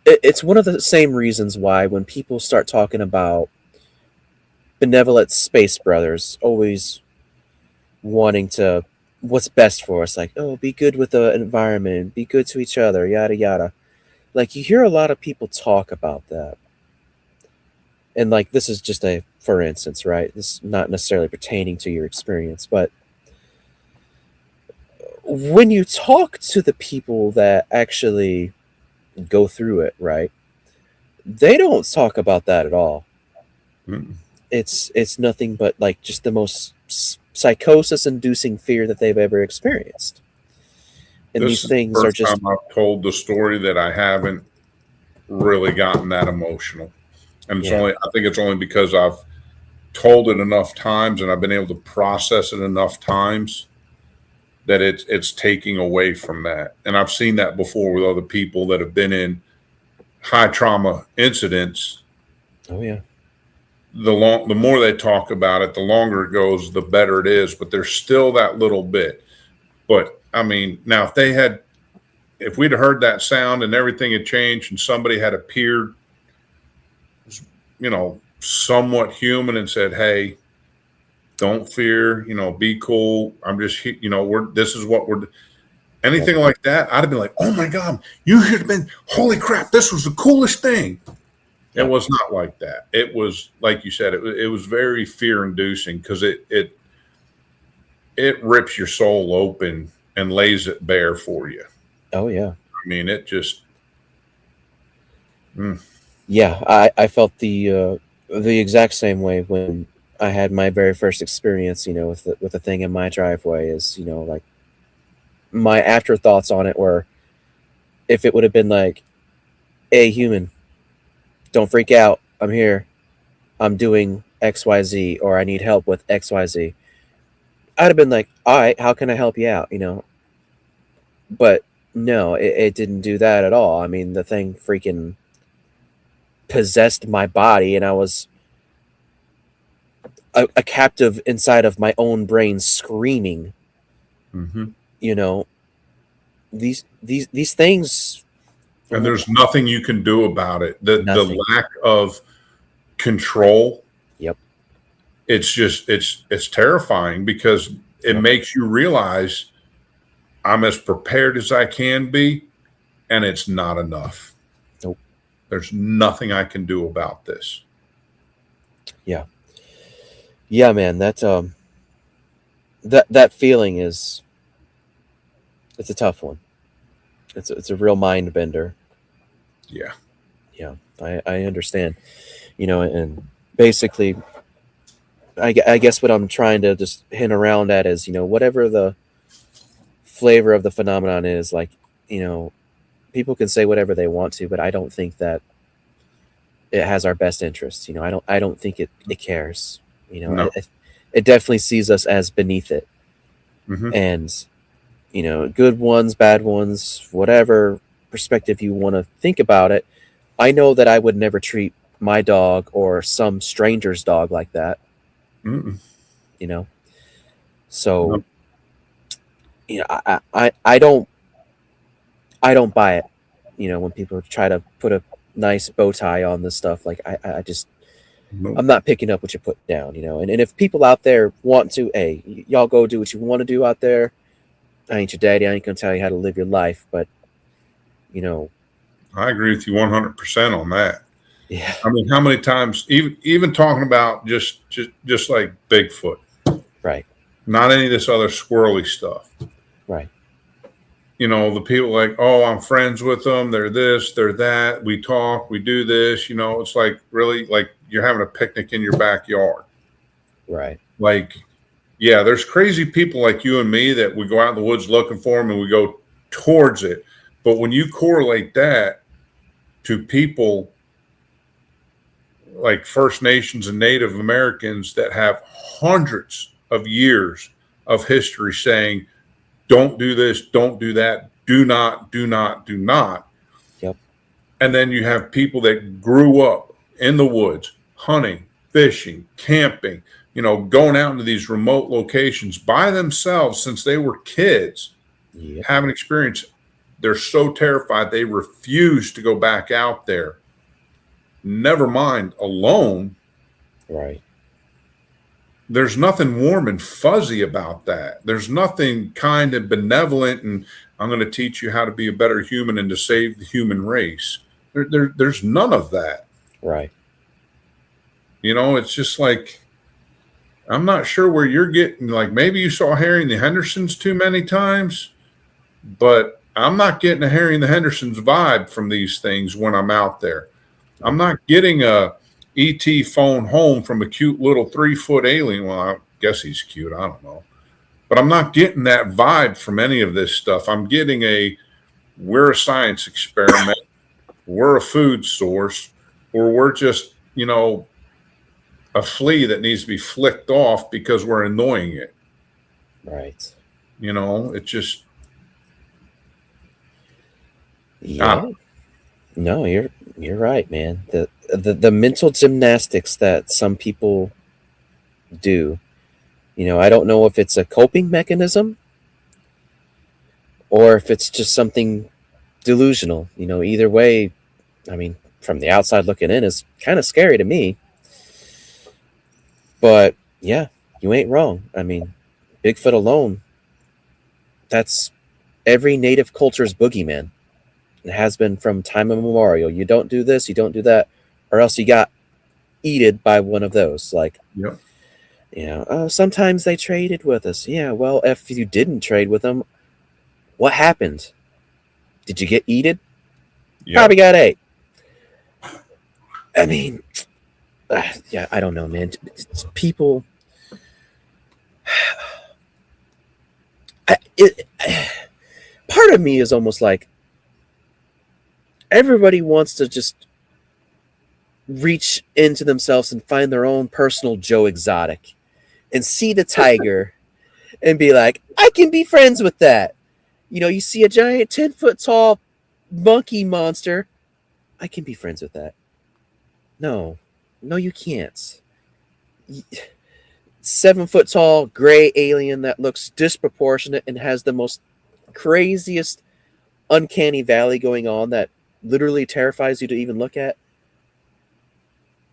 it's one of the same reasons why when people start talking about benevolent space brothers always wanting to what's best for us, like, oh, be good with the environment, be good to each other, yada yada. Like, you hear a lot of people talk about that. And like, this is just a for instance, right? This is not necessarily pertaining to your experience, but when you talk to the people that actually go through it, right? They don't talk about that at all. Mm. It's nothing but like just the most psychosis inducing fear that they've ever experienced. And This these is the things are first just time I've told the story that I haven't really gotten that emotional. And it's yeah. only, I think it's only because I've told it enough times and I've been able to process it enough times that it's taking away from that. And I've seen that before with other people that have been in high trauma incidents. Oh yeah. The more they talk about it, the longer it goes, the better it is. But there's still that little bit. But I mean, now if we'd heard that sound and everything had changed and somebody had appeared, somewhat human and said, "Hey, don't fear, be cool. I'm just, this is what we're." Yep. Anything like that, I'd have been like, "Oh my god, you should have been! Holy crap, this was the coolest thing." It Yep. was not like that. It was like you said. It was very fear inducing because it rips your soul open and lays it bare for you. Oh yeah. I mean, it just. Mm, Yeah, I felt the exact same way when I had my very first experience, with the thing in my driveway. Is like, my afterthoughts on it were, if it would have been like, hey, human, don't freak out, I'm here, I'm doing XYZ, or I need help with XYZ, I'd have been like, all right, how can I help you out, but no, it didn't do that at all. I mean, the thing freaking possessed my body, and I was a captive inside of my own brain screaming. mm-hmm. you know these things. And there's nothing you can do about it. The Nothing. lack of control. Yep. It's terrifying because it Yep. makes you realize I'm as prepared as I can be, and it's not enough. Nope. There's nothing I can do about this. Yeah, man, that feeling is, it's a tough one. It's a real mind bender. Yeah. Yeah, I understand. And basically, I guess what I'm trying to just hint around at is, whatever the flavor of the phenomenon is, like, people can say whatever they want to, but I don't think that it has our best interests. I don't think it cares. No. It definitely sees us as beneath it. Mm-hmm. And good ones, bad ones, whatever perspective you want to think about it, I know that I would never treat my dog or some stranger's dog like that. Mm-mm. So No. I don't buy it. When people try to put a nice bow tie on this stuff, like, I just, No. I'm not picking up what you put down. And if people out there want to, hey, y'all go do what you want to do out there. I ain't your daddy. I ain't gonna tell you how to live your life, but I agree with you 100% on that. yeah, I mean, how many times, even talking about just like Bigfoot, right, not any of this other squirrely stuff. right, The people like, oh, I'm friends with them. They're this, they're that. We talk, we do this. It's like, really, like you're having a picnic in your backyard. right, Like, yeah, there's crazy people like you and me that we go out in the woods looking for them and we go towards it. But when you correlate that to people like First Nations and Native Americans that have hundreds of years of history saying, don't do this, don't do that, do not, do not, do not. yep, And then you have people that grew up in the woods hunting, fishing, camping, going out into these remote locations by themselves since they were kids, Yep. haven't experienced. They're so terrified they refuse to go back out there. Never mind alone. Right. There's nothing warm and fuzzy about that. There's nothing kind and benevolent and I'm going to teach you how to be a better human and to save the human race. There's none of that. Right. It's just like, I'm not sure where you're getting, like maybe you saw Harry and the Hendersons too many times, but I'm not getting a Harry and the Hendersons vibe from these things when I'm out there. I'm not getting a ET phone home from a cute little 3-foot alien. Well, I guess he's cute. I don't know. But I'm not getting that vibe from any of this stuff. I'm getting we're a science experiment, we're a food source, or we're just, a flea that needs to be flicked off because we're annoying it. Right. It just. Yeah. No, you're right, man. The mental gymnastics that some people do, I don't know if it's a coping mechanism or if it's just something delusional. Either way, I mean, from the outside looking in is kind of scary to me. But yeah, you ain't wrong. I mean, Bigfoot alone, that's every native culture's boogeyman. It has been from time immemorial. You don't do this, you don't do that, or else you got eated by one of those. Like, Yep. oh, sometimes they traded with us. Yeah, well, if you didn't trade with them, what happened? Did you get eated? Yep. Probably got ate. I mean, yeah, I don't know, man. People, part of me is almost like everybody wants to just reach into themselves and find their own personal Joe Exotic and see the tiger and be like, I can be friends with that. You see a giant 10-foot tall monkey monster. I can be friends with that. No, you can't. 7-foot tall gray alien that looks disproportionate and has the most craziest uncanny valley going on that literally terrifies you to even look at.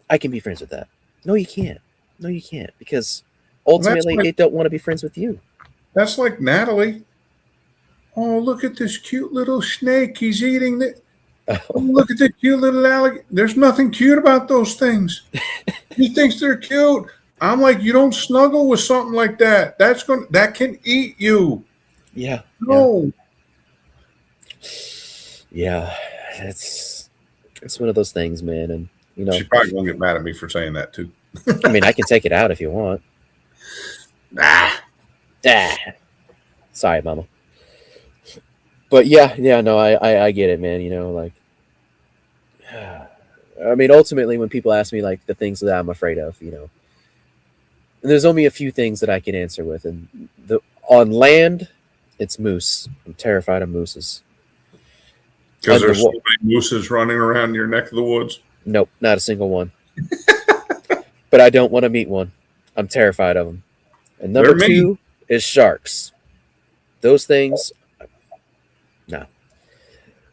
I can be friends with that. No, you can't. No, you can't, because ultimately it don't want to be friends with you. That's like Natalie. Oh, look at this cute little snake. He's eating the. Oh, look at the cute little alligator. There's nothing cute about those things. He thinks they're cute. I'm like, you don't snuggle with something like that. That can eat you. Yeah. No. Yeah. It's one of those things, man. And She probably won't get mad at me for saying that too. I mean, I can take it out if you want. Sorry, mama. But yeah, no, I get it, man. Like, I mean, ultimately, when people ask me like the things that I'm afraid of, and there's only a few things that I can answer with, and on land, it's moose. I'm terrified of mooses. Because there's so many mooses running around your neck of the woods. Nope, not a single one. But I don't want to meet one. I'm terrified of them. And number 2 is sharks. Those things, no.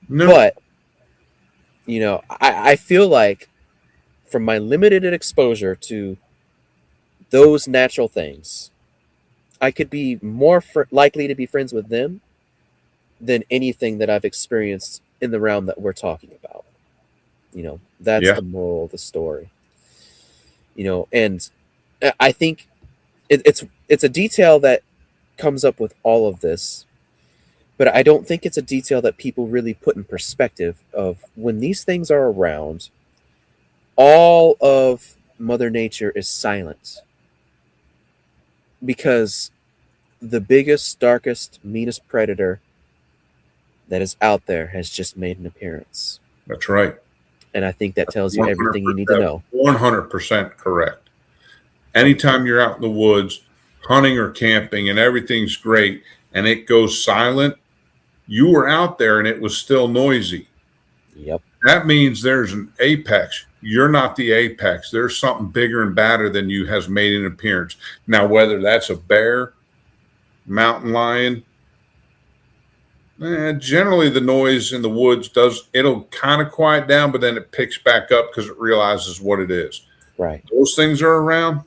But, I feel like from my limited exposure to those natural things, I could be more likely to be friends with them than anything that I've experienced in the realm that we're talking about. That's the moral of the story. And I think it's a detail that comes up with all of this, but I don't think it's a detail that people really put in perspective of when these things are around. All of Mother Nature is silent because the biggest, darkest, meanest predator that is out there has just made an appearance. That's right. And I think that tells you everything you need to know. 100% correct. Anytime you're out in the woods, hunting or camping, and everything's great, and it goes silent, you were out there and it was still noisy. Yep. That means there's an apex you're not the apex. There's something bigger and badder than you has made an appearance. Now, whether that's a bear, mountain lion, generally the noise in the woods it'll kind of quiet down, but then it picks back up because it realizes what it is. Right. Those things are around,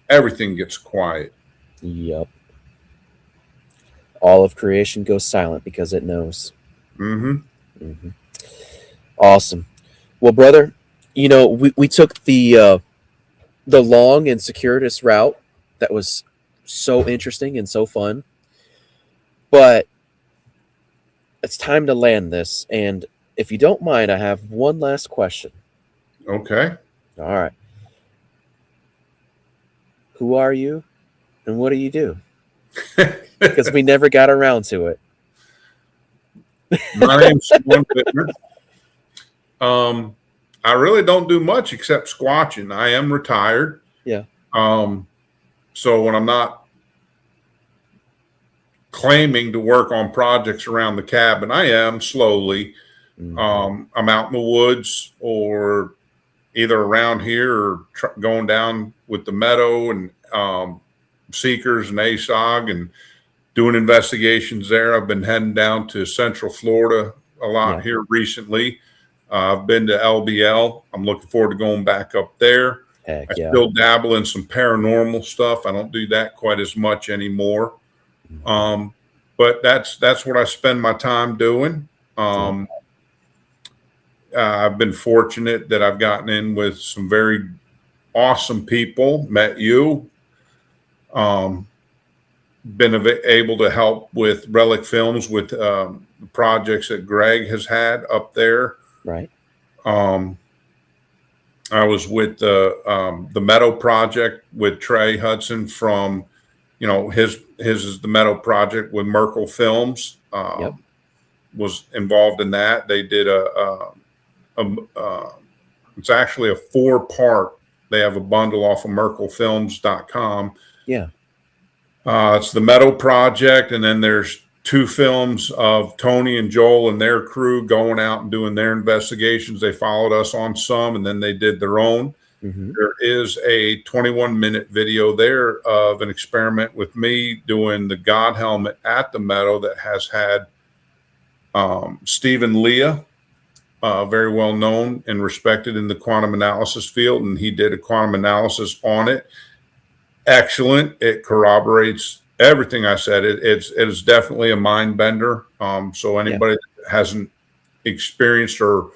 everything gets quiet. Yep. All of creation goes silent because it knows. Mm-hmm. Awesome. Well, brother, we took the long and circuitous route that was so interesting and so fun, but it's time to land this. And if you don't mind, I have one last question. Okay. All right. Who are you and what do you do? Because we never got around to it. My name's Shawn Boettner. I really don't do much except squatching. I am retired. Yeah. So when I'm not claiming to work on projects around the cabin, I am slowly. I'm out in the woods or either around here or going down with the meadow and SEKRS and ASOG and doing investigations there. I've been heading down to Central Florida a lot here recently. I've been to LBL. I'm looking forward to going back up there. Heck I yeah. still dabble in some paranormal stuff. I don't do that quite as much anymore. But that's what I spend my time doing. I've been fortunate that I've gotten in with some very awesome people, met you, been able to help with Relic Films with projects that Greg has had up there. Right. I was with the Meadow Project with Trey Hudson from, his is the Meadow Project with Merkel Films. Was involved in that. They did it's actually a 4-part. They have a bundle off of merkelfilms.com. Yeah. It's the Meadow Project, and then there's 2 films of Tony and Joel and their crew going out and doing their investigations. They followed us on some, and then they did their own. There is a 21-minute video there of an experiment with me doing the God helmet at the Meadow that has had Stephen Leah, very well known and respected in the quantum analysis field, and he did a quantum analysis on it. Excellent. It corroborates everything I said. It is definitely a mind bender. So anybody that hasn't experienced or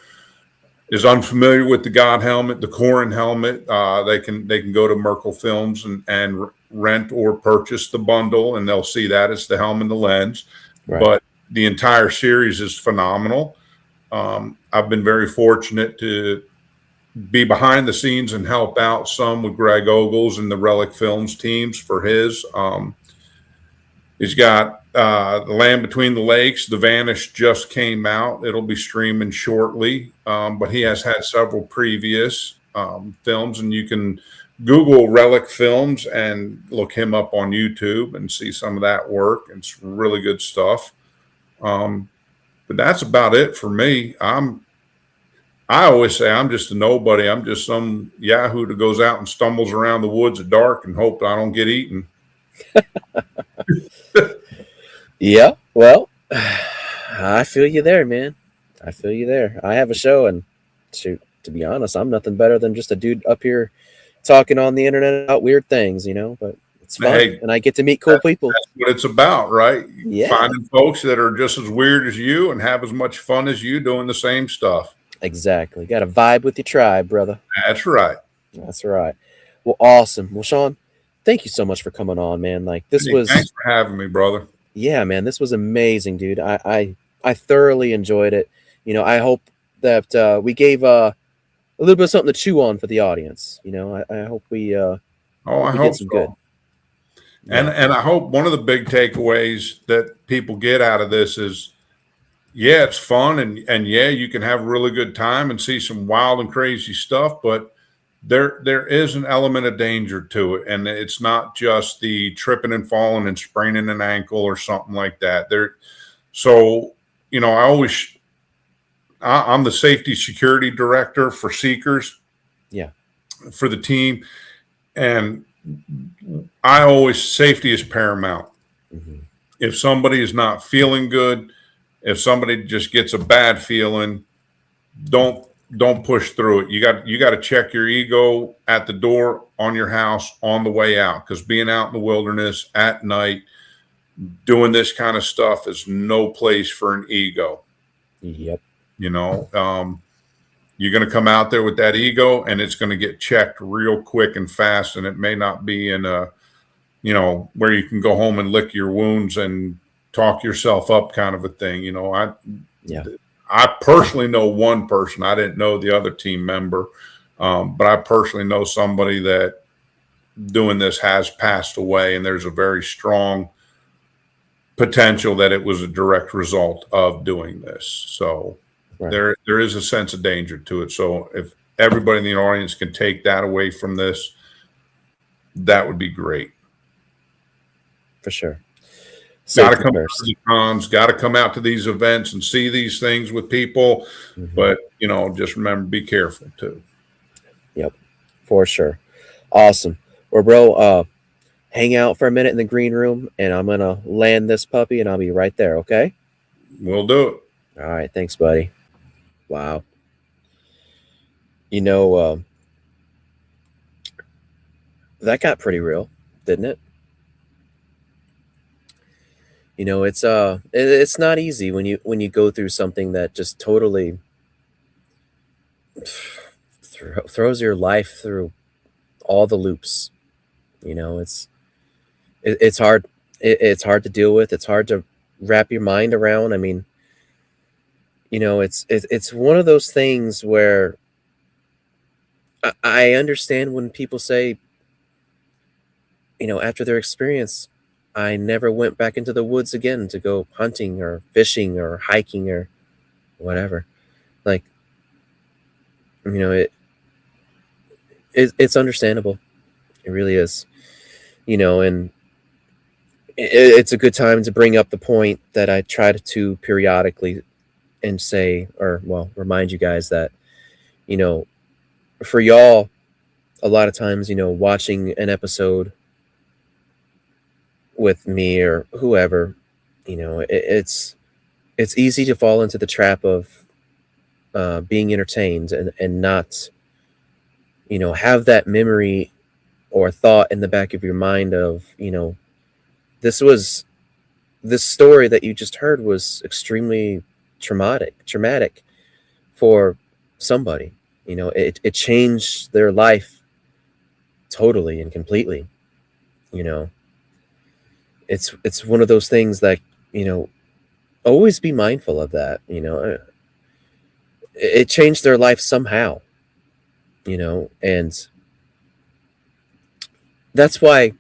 is unfamiliar with the God helmet, the Corin helmet, they can go to Merkel Films and rent or purchase the bundle, and they'll see that it's the helm and the lens. Right. But the entire series is phenomenal. I've been very fortunate to be behind the scenes and help out some with Greg Ogles and the Relic Films teams for his. He's got The Land Between the Lakes. The Vanish just came out. It'll be streaming shortly. But he has had several previous films, and you can Google Relic Films and look him up on YouTube and see some of that work. It's really good stuff. But that's about it for me. I always say I'm just a nobody. I'm just some yahoo that goes out and stumbles around the woods at dark and hope I don't get eaten. Yeah, well, I feel you there, man. I feel you there. I have a show, and shoot, to be honest, I'm nothing better than just a dude up here talking on the internet about weird things, but it's fun, and I get to meet cool people. That's what it's about, right? Yeah. Finding folks that are just as weird as you and have as much fun as you doing the same stuff. Exactly. Got to vibe with your tribe, brother. That's right. That's right. Well, awesome. Well, Shawn, thank you so much for coming on, man. Thanks for having me, brother. Yeah, man, this was amazing, dude. I thoroughly enjoyed it. I hope that we gave a little bit of something to chew on for the audience. I hope we I hope did some so. good. And I hope one of the big takeaways that people get out of this is, yeah, it's fun, and yeah, you can have a really good time and see some wild and crazy stuff, but there is an element of danger to it, and it's not just the tripping and falling and spraining an ankle or something like that. So I always I'm the safety security director for SEKRS Yeah. for the team, and I always safety is paramount. Hmm. If somebody is not feeling good, if somebody just gets a bad feeling, don't don't push through it. You got to check your ego at the door on your house on the way out, because being out in the wilderness at night doing this kind of stuff is no place for an ego. Yep. You know, you're going to come out there with that ego, and it's going to get checked real quick and fast, and it may not be in a, where you can go home and lick your wounds and talk yourself up kind of a thing. Yeah. I personally know one person. I didn't know the other team member, but I personally know somebody that doing this has passed away, and there's a very strong potential that it was a direct result of doing this. So Right. there is a sense of danger to it. So if everybody in the audience can take that away from this, that would be great. For sure. Got to Safety come out to first. the cons, got to come out to these events and see these things with people. Mhm. But, just remember, be careful too. Yep. For sure. Awesome. Well, bro, hang out for a minute in the green room, and I'm going to land this puppy, and I'll be right there, okay? We'll do it. All right. Thanks, buddy. Wow. You know, that got pretty real, didn't it? It's not easy when you go through something that just totally throws your life through all the loops. It's hard. It's hard to deal with. It's hard to wrap your mind around. I mean, it's one of those things where I understand when people say, after their experience, I never went back into the woods again to go hunting or fishing or hiking or whatever. Like, you know, it's understandable. It really is. And it's a good time to bring up the point that I try to periodically and say, or well, remind you guys that, you know, for y'all, a lot of times, watching an episode with me or whoever, it's easy to fall into the trap of being entertained and not, have that memory or thought in the back of your mind of, this was this story that you just heard was extremely traumatic for somebody. It changed their life totally and completely. You know, it's one of those things that, always be mindful of that. It changed their life somehow. And that's why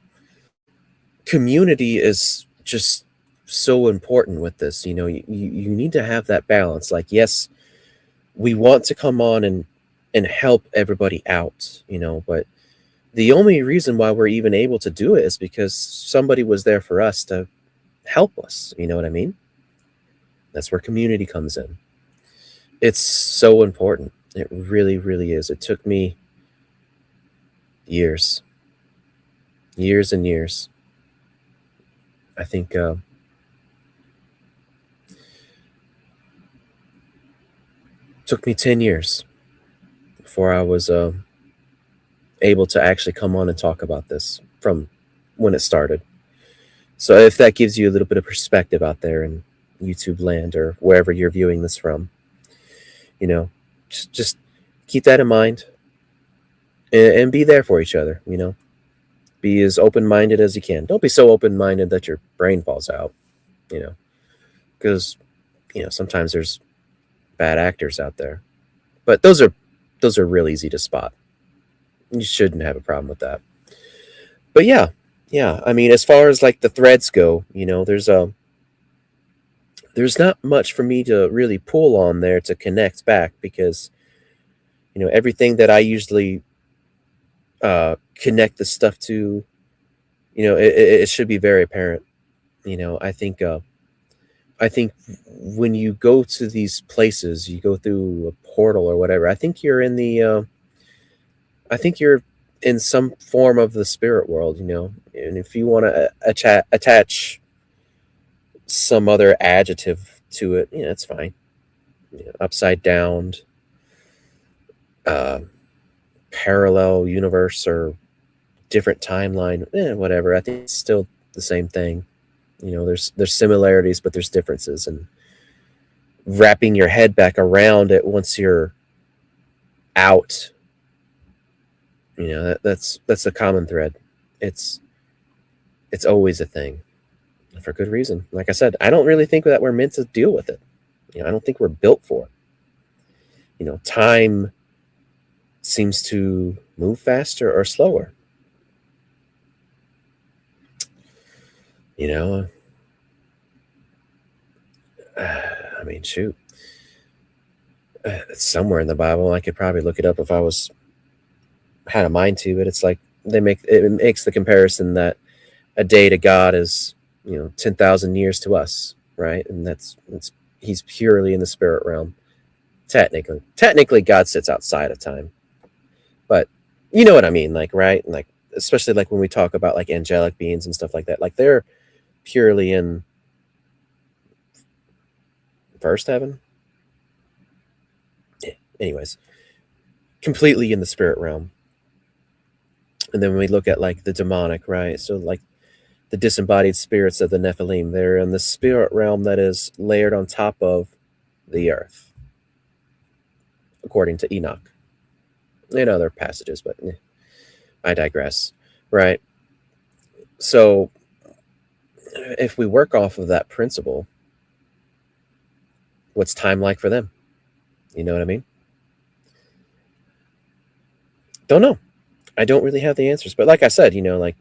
community is just so important with this. You need to have that balance. Like, yes, we want to come on and help everybody out, but the only reason why we're even able to do it is because somebody was there for us to help us. You know what I mean? That's where community comes in. It's so important. It really, really is. It took me years and years. I think took me 10 years before I was able to actually come on and talk about this from when it started. So if that gives you a little bit of perspective out there in YouTube land or wherever you're viewing this from, just keep that in mind and be there for each other. Be as open-minded as you can. Don't be so open-minded that your brain falls out, because sometimes there's bad actors out there, but those are real easy to spot. You shouldn't have a problem with that. But yeah, I mean, as far as like the threads go, there's not much for me to really pull on there to connect back, because everything that I usually connect the stuff to, it should be very apparent. I think I think when you go to these places, you go through a portal or whatever. I think you're in the. I think you're in some form of the spirit world, you know. And if you want to attach some other adjective to it, yeah, it's fine. You know, upside down, uh, parallel universe, or different timeline, whatever. I think it's still the same thing. You know, there's similarities, but there's differences, and wrapping your head back around it once you're out, you know, that's a common thread. It's always a thing, for good reason. Like I said, I don't really think that we're meant to deal with it. You know, I don't think we're built for it. You know, time seems to move faster or slower. You know, I mean, shoot, it's somewhere in the Bible. I could probably look it up if I had a mind to, but it's like it makes the comparison that a day to God is, you know, 10,000 years to us, right? And that's he's purely in the spirit realm. Technically, God sits outside of time, but you know what I mean, like, right? And like, especially like when we talk about like angelic beings and stuff like that, like they're purely in first heaven. Yeah. Anyways, completely in the spirit realm. And then when we look at like the demonic, right? So like the disembodied spirits of the Nephilim, they're in the spirit realm that is layered on top of the earth, according to Enoch. And other passages, but I digress, right? So if we work off of that principle, what's time like for them? You know what I mean? Don't know. I don't really have the answers, but like I said, you know, like,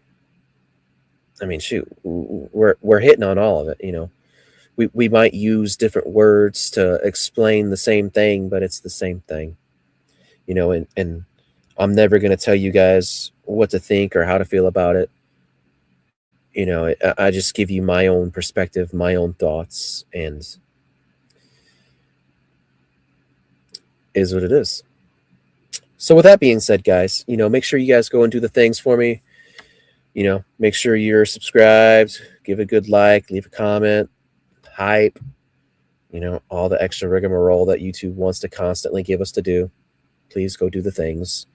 I mean, shoot, we're hitting on all of it. You know, we might use different words to explain the same thing, but it's the same thing. You know, and I'm never going to tell you guys what to think or how to feel about it. You know, I just give you my own perspective, my own thoughts, and is what it is. So with that being said, guys, you know, make sure you guys go and do the things for me. You know, make sure you're subscribed, give a good like, leave a comment, hype, you know, all the extra rigmarole that YouTube wants to constantly give us to do. Please go do the things.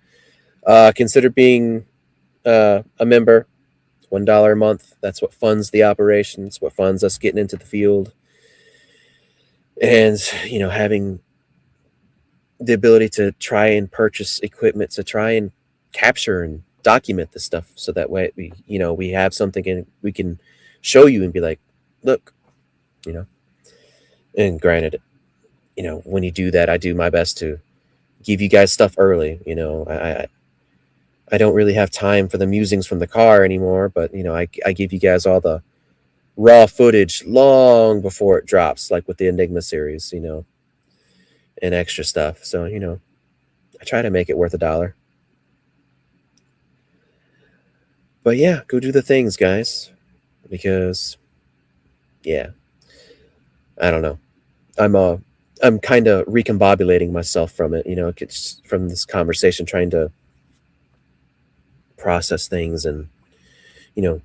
Consider being a member. $1 a month. That's what funds the operation. It's what funds us getting into the field. And, you know, having the ability to try and purchase equipment to try and capture and document this stuff, so that way we have something and we can show you and be like, look, you know. And granted, you know, when you do that, I do my best to give you guys stuff early. You know, I don't really have time for the musings from the car anymore, but you know, I give you guys all the raw footage long before it drops, like with the Enigma series, you know, and extra stuff. So, you know, I try to make it worth $1. But yeah, go do the things, guys, because yeah, I don't know. I'm kind of recombobulating myself from it, you know, it's from this conversation, trying to process things and, you know,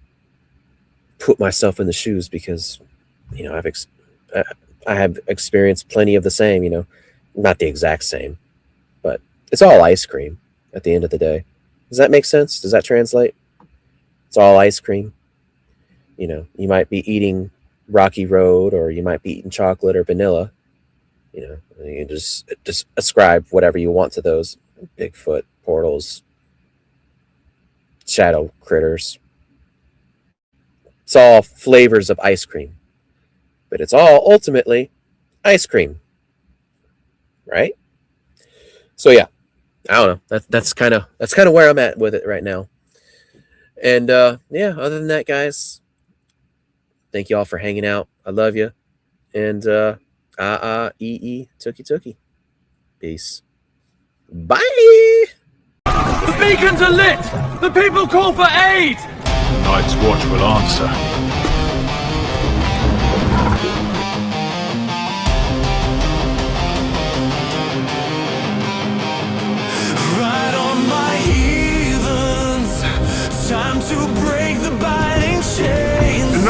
put myself in the shoes, because, you know, I have experienced plenty of the same, you know, not the exact same, but it's all ice cream at the end of the day. Does that make sense? Does that translate? It's all ice cream. You know, you might be eating Rocky Road, or you might be eating chocolate or vanilla. You know, you just ascribe whatever you want to those. Bigfoot, portals, shadow critters. It's all flavors of ice cream, but it's all ultimately ice cream, right? So yeah, I don't know. That's kind of where I'm at with it right now. And yeah, other than that, guys, thank you all for hanging out. I love you. And tookie. Peace. Bye. The beacons are lit! The people call for aid! Night's Watch will answer.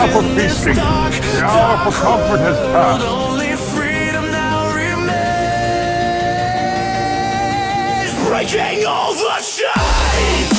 hour for feasting. The hour for comfort has passed. Only freedom now remains. Breaking all the chains.